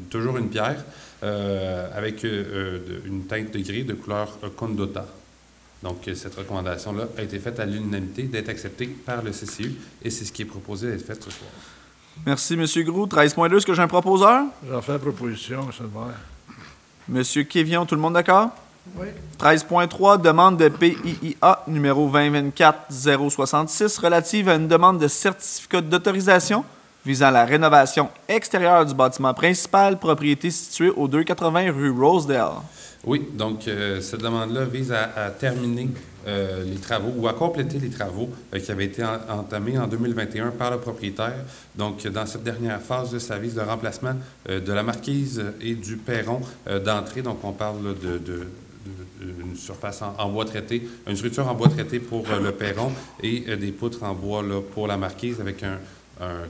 toujours une pierre avec une teinte de gris de couleur Condota. Donc, cette recommandation-là a été faite à l'unanimité d'être acceptée par le CCU et c'est ce qui est proposé d'être fait ce soir. Merci, M. Groux. 13.2, est-ce que j'ai un proposeur? J'en fais proposition, M. le maire. M. Quévillon, tout le monde d'accord? Oui. 13.3, demande de PIIA numéro 2024-066 relative à une demande de certificat d'autorisation visant à la rénovation extérieure du bâtiment principal, propriété située au 280 rue Rosedale. Oui, donc cette demande-là vise à terminer les travaux ou à compléter les travaux qui avaient été entamés en 2021 par le propriétaire. Donc, dans cette dernière phase, ça vise le remplacement de la marquise et du perron d'entrée. Donc, on parle d'une surface en bois traité, une structure en bois traité pour le perron et des poutres en bois là, pour la marquise avec un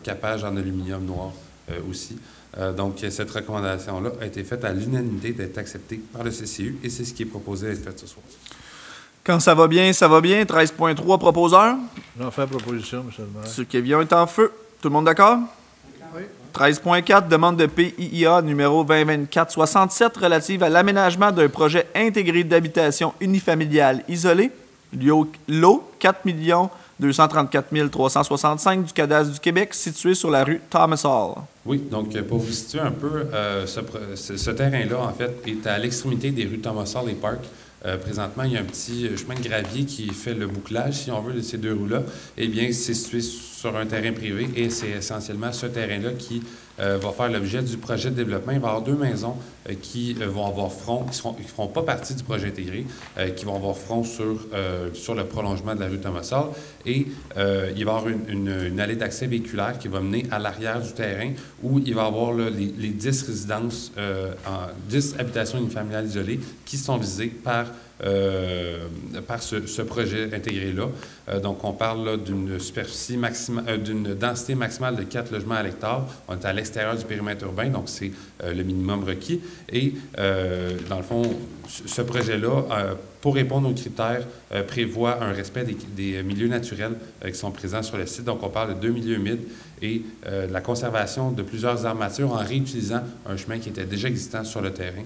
capage en aluminium noir aussi. Donc, cette recommandation-là a été faite à l'unanimité d'être acceptée par le CCU et c'est ce qui est proposé d'être fait ce soir. Quand ça va bien, ça va bien. 13.3, proposeur. J'en fais proposition, M. le maire. M. Quévillon est en feu. Tout le monde d'accord? Oui. 13.4, demande de PIIA numéro 2024-67 relative à l'aménagement d'un projet intégré d'habitation unifamiliale isolée, lot 4 234 365 du cadastre du Québec, situé sur la rue Thomas Hall. Oui, donc pour vous situer un peu, ce terrain-là, en fait, est à l'extrémité des rues Thomas Hall et Park. Présentement, il y a un petit chemin de gravier qui fait le bouclage, si on veut, de ces deux roues-là. Eh bien, c'est situé sur un terrain privé et c'est essentiellement ce terrain-là qui va faire l'objet du projet de développement. Il va y avoir deux maisons qui vont avoir front, qui ne feront pas partie du projet intégré, qui vont avoir front sur le prolongement de la rue Thomas Hall. Et il va y avoir une allée d'accès véhiculaire qui va mener à l'arrière du terrain où il va y avoir là, les 10 résidences, 10 habitations unifamiliales isolées qui sont visées par par ce projet intégré-là. Donc, on parle d'une superficie maximale, d'une densité maximale de 4 logements à l'hectare. On est à l'extérieur du périmètre urbain, donc c'est le minimum requis. Et, dans le fond, ce projet-là, pour répondre aux critères, prévoit un respect des milieux naturels qui sont présents sur le site. Donc, on parle de 2 milieux humides et de la conservation de plusieurs armatures en réutilisant un chemin qui était déjà existant sur le terrain.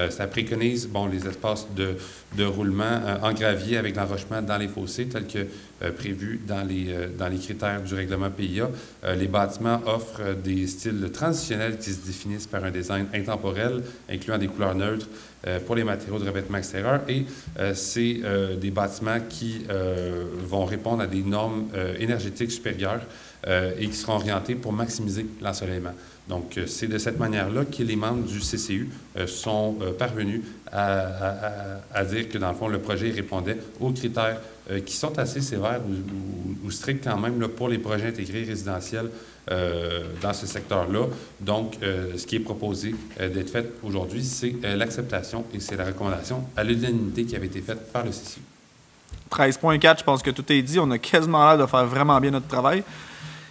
Ça préconise les espaces de roulement en gravier avec l'enrochement dans les fossés, tel que prévu dans les critères du règlement PIA. Les bâtiments offrent des styles transitionnels qui se définissent par un design intemporel, incluant des couleurs neutres pour les matériaux de revêtement extérieur. Et c'est des bâtiments qui vont répondre à des normes énergétiques supérieures et qui seront orientés pour maximiser l'ensoleillement. Donc, c'est de cette manière-là que les membres du CCU sont parvenus à dire que, dans le fond, le projet répondait aux critères qui sont assez sévères ou stricts quand même là, pour les projets intégrés résidentiels dans ce secteur-là. Donc, ce qui est proposé d'être fait aujourd'hui, c'est l'acceptation et c'est la recommandation à l'unanimité qui avait été faite par le CCU. 13.4, je pense que tout est dit. On a quasiment l'air de faire vraiment bien notre travail.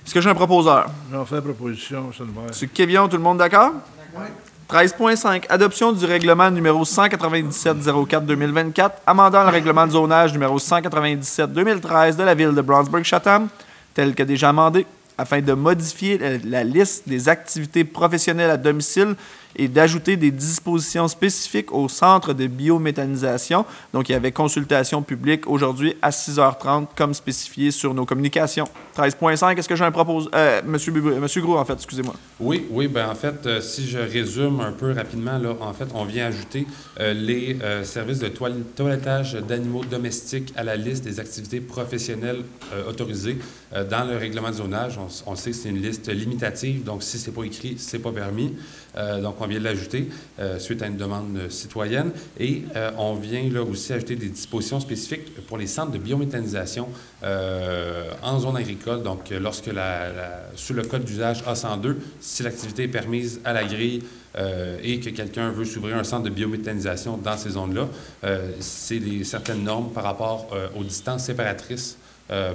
Est-ce que j'ai un proposeur? J'en fais proposition, M. le maire. M. Kévion, tout le monde d'accord? Oui. 13.5. Adoption du règlement numéro 197-04-2024, amendant le règlement de zonage numéro 197-2013 de la ville de Brownsburg-Chatham, tel que déjà amendé, afin de modifier la liste des activités professionnelles à domicile et d'ajouter des dispositions spécifiques au centre de biométhanisation. Donc, il y avait consultation publique aujourd'hui à 6h30, comme spécifié sur nos communications. 13.5, est-ce que j'ai un proposeur? Monsieur Gros, en fait, excusez-moi. Oui, bien, en fait, si je résume un peu rapidement, là, en fait, on vient ajouter les services de toilettage d'animaux domestiques à la liste des activités professionnelles autorisées dans le règlement de zonage. On sait que c'est une liste limitative, donc si ce n'est pas écrit, ce n'est pas permis. Donc, on vient de l'ajouter suite à une demande citoyenne. Et on vient là aussi ajouter des dispositions spécifiques pour les centres de biométhanisation en zone agricole. Donc, lorsque sous le code d'usage A102, si l'activité est permise à la grille et que quelqu'un veut s'ouvrir un centre de biométhanisation dans ces zones-là, c'est certaines normes par rapport aux distances séparatrices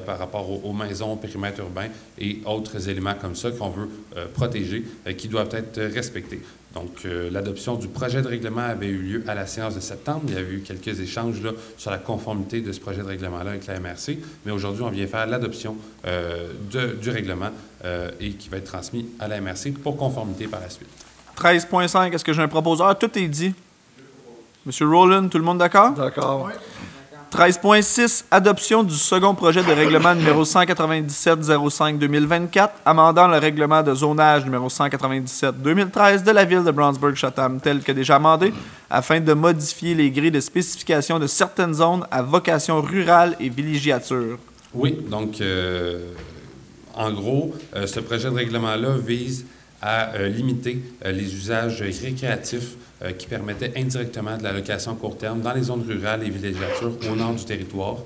par rapport aux maisons, au périmètre urbain et autres éléments comme ça qu'on veut protéger, qui doivent être respectés. Donc, l'adoption du projet de règlement avait eu lieu à la séance de septembre. Il y a eu quelques échanges là, sur la conformité de ce projet de règlement-là avec la MRC, mais aujourd'hui, on vient faire l'adoption du règlement et qui va être transmis à la MRC pour conformité par la suite. 13.5, est-ce que j'ai un proposeur? Tout est dit. Monsieur Rowland, tout le monde d'accord? D'accord. Oui. 13.6, adoption du second projet de règlement numéro 197-05-2024, amendant le règlement de zonage numéro 197-2013 de la ville de Brownsburg-Chatham, tel que déjà amendé, afin de modifier les grilles de spécification de certaines zones à vocation rurale et villégiature. Oui, donc, en gros, ce projet de règlement-là vise à limiter les usages récréatifs qui permettaient indirectement de la location à court terme dans les zones rurales et villégiatures au nord du territoire,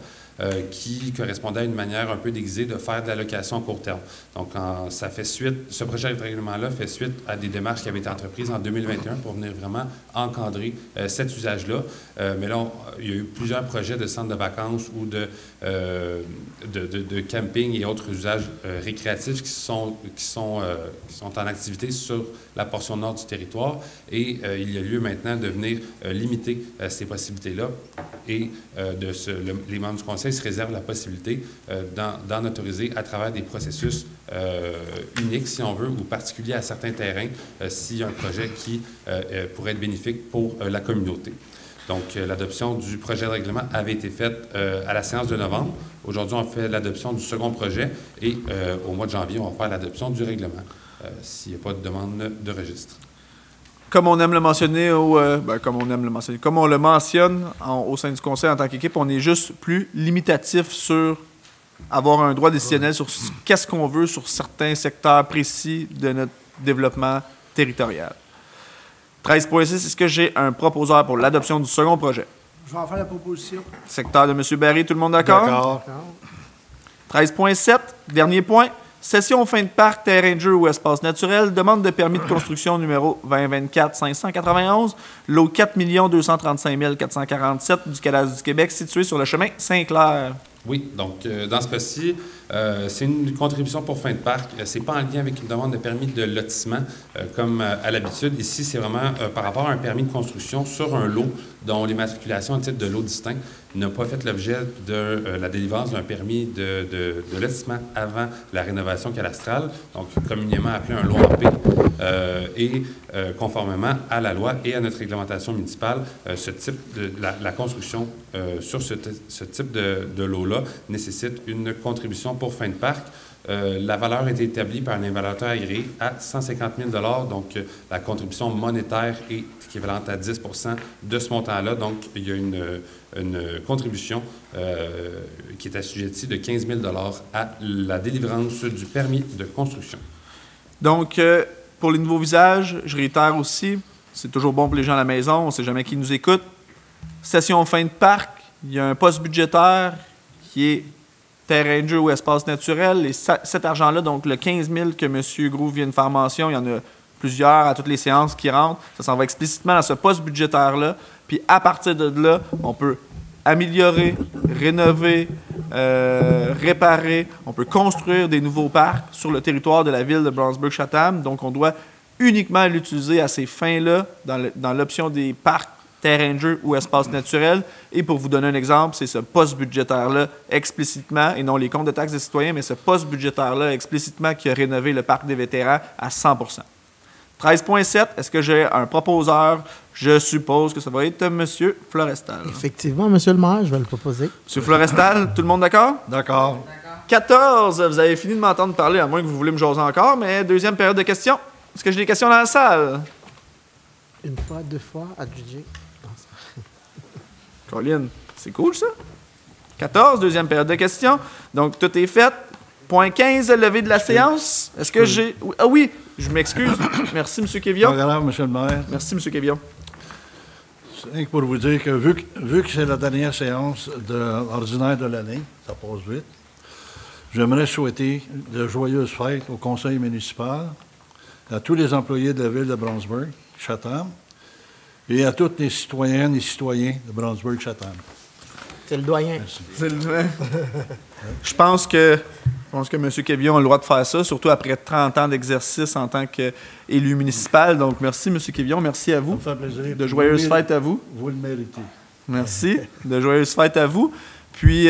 qui correspondait à une manière un peu déguisée de faire de la location à court terme. Donc, ça fait suite, ce projet de règlement-là fait suite à des démarches qui avaient été entreprises en 2021 pour venir vraiment encadrer cet usage-là. Mais là, il y a eu plusieurs projets de centres de vacances ou de camping et autres usages récréatifs qui sont en activité sur la portion nord du territoire. Et il y a lieu maintenant de venir limiter ces possibilités-là. Et les membres du Conseil se réservent la possibilité d'en autoriser à travers des processus uniques, si on veut, ou particuliers à certains terrains, s'il y a un projet qui pourrait être bénéfique pour la communauté. Donc, l'adoption du projet de règlement avait été faite à la séance de novembre. Aujourd'hui, on fait l'adoption du second projet et au mois de janvier, on va faire l'adoption du règlement, s'il n'y a pas de demande de registre. Comme on aime le mentionner, comme on le mentionne au sein du Conseil en tant qu'équipe, on est juste plus limitatif sur avoir un droit décisionnel sur qu'est-ce qu'on veut sur certains secteurs précis de notre développement territorial. 13.6, est-ce que j'ai un proposeur pour l'adoption du second projet? Je vais en faire la proposition. Secteur de M. Barry, tout le monde d'accord? D'accord. 13.7, dernier point. Session fin de parc, terrain de jeu ou espace naturel. Demande de permis de construction numéro 2024-591. Lot 4 235 447 du Cadastre du Québec, situé sur le chemin Saint-Clair. Oui, donc dans ce cas-ci, c'est une contribution pour fin de parc. Ce n'est pas en lien avec une demande de permis de lotissement comme à l'habitude. Ici, c'est vraiment par rapport à un permis de construction sur un lot dont l'immatriculation à titre de lot distinct n'a pas fait l'objet de la délivrance d'un permis de lotissement avant la rénovation cadastrale, donc communément appelé un lot en P. Et conformément à la loi et à notre réglementation municipale, ce type de la construction sur ce type de lot-là nécessite une contribution pour fin de parc. La valeur a été établie par un évaluateur agréé à 150 000 $, donc la contribution monétaire est équivalente à 10 % de ce montant-là. Donc, il y a une contribution qui est assujettie de 15 000 $ à la délivrance du permis de construction. Donc, pour les nouveaux visages, je réitère aussi, c'est toujours bon pour les gens à la maison, on ne sait jamais qui nous écoute. Session fin de parc, il y a un poste budgétaire qui est terrain de jeu ou espace naturel. Et cet argent-là, donc le 15 000 que M. Groove vient de faire mention, il y en a plusieurs à toutes les séances qui rentrent. Ça s'en va explicitement dans ce poste budgétaire-là. Puis à partir de là, on peut améliorer, rénover, réparer. On peut construire des nouveaux parcs sur le territoire de la ville de Brownsburg-Chatham. Donc, on doit uniquement l'utiliser à ces fins-là dans l'option des parcs, terrain de jeu ou espace naturel. Et pour vous donner un exemple, c'est ce poste budgétaire-là explicitement, et non les comptes de taxes des citoyens, mais ce poste budgétaire-là explicitement qui a rénové le parc des vétérans à 100 %. 13.7, est-ce que j'ai un proposeur? Je suppose que ça va être M. Florestal. Effectivement, M. le maire, je vais le proposer. M. Florestal, tout le monde d'accord? D'accord. 14, vous avez fini de m'entendre parler, à moins que vous voulez me jaser encore, mais deuxième période de questions. Est-ce que j'ai des questions dans la salle? Une fois, deux fois, adjugé. Colin, c'est cool ça. 14, deuxième période de questions. Donc, tout est fait. Point 15, levé de la séance. Est-ce que j'ai... Ah oui, je m'excuse. Merci, M. Quévillon. Pas grave, M. le maire. Merci, M. Quévillon. C'est pour vous dire que vu que c'est la dernière séance ordinaire de l'année, ça passe vite, j'aimerais souhaiter de joyeuses fêtes au conseil municipal, à tous les employés de la ville de Brownsburg-Chatham, et à tous les citoyennes et citoyens de Brownsburg-Chatham. C'est le doyen. Merci. C'est le doyen. Je pense que M. Quévillon a le droit de faire ça, surtout après 30 ans d'exercice en tant qu'élu municipal. Donc, merci, M. Quévillon. Merci à vous. Ça me fait plaisir. De joyeuses fêtes à vous. Vous le méritez. Merci. De joyeuses fêtes à vous. Puis,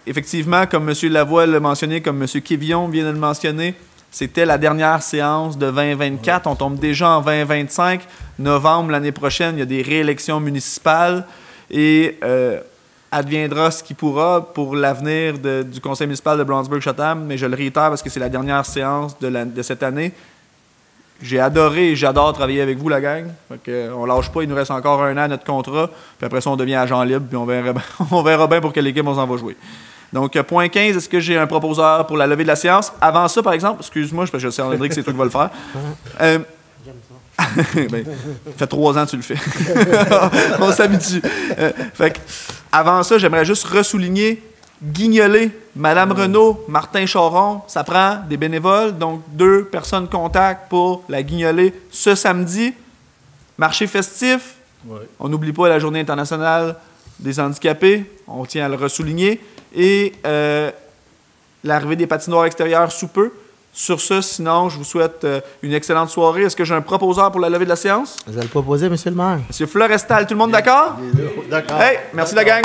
effectivement, comme M. Lavoie l'a mentionné, comme M. Quévillon vient de le mentionner, c'était la dernière séance de 2024. On tombe déjà en 2025. Novembre, l'année prochaine, il y a des réélections municipales. Et adviendra ce qui pourra pour l'avenir du conseil municipal de Brownsburg-Chatham. Mais je le réitère parce que c'est la dernière séance de cette année. J'ai adoré et j'adore travailler avec vous, la gang. On ne lâche pas. Il nous reste encore un an à notre contrat. Puis après ça, on devient agent libre. Puis on verra bien pour quelle équipe on s'en va jouer. Donc, point 15, est-ce que j'ai un proposeur pour la levée de la séance? Avant ça, par exemple, excuse-moi, parce que je sais, André, que c'est toi qui vas le faire. J'aime ça. Ben, ça fait 3 ans que tu le fais. On s'habitue. Avant ça, j'aimerais juste ressouligner, guignoler, Mme Renaud, Martin Charon, ça prend des bénévoles, donc 2 personnes contact pour la guignoler ce samedi. Marché festif, Oui. on n'oublie pas la Journée internationale des handicapés, on tient à le ressouligner. Et l'arrivée des patinoires extérieures sous peu. Sur ce, sinon, je vous souhaite une excellente soirée. Est-ce que j'ai un proposeur pour la levée de la séance? Je vais le proposer, M. le maire. M. Florestal, tout le monde d'accord? D'accord. Hey, merci la gang.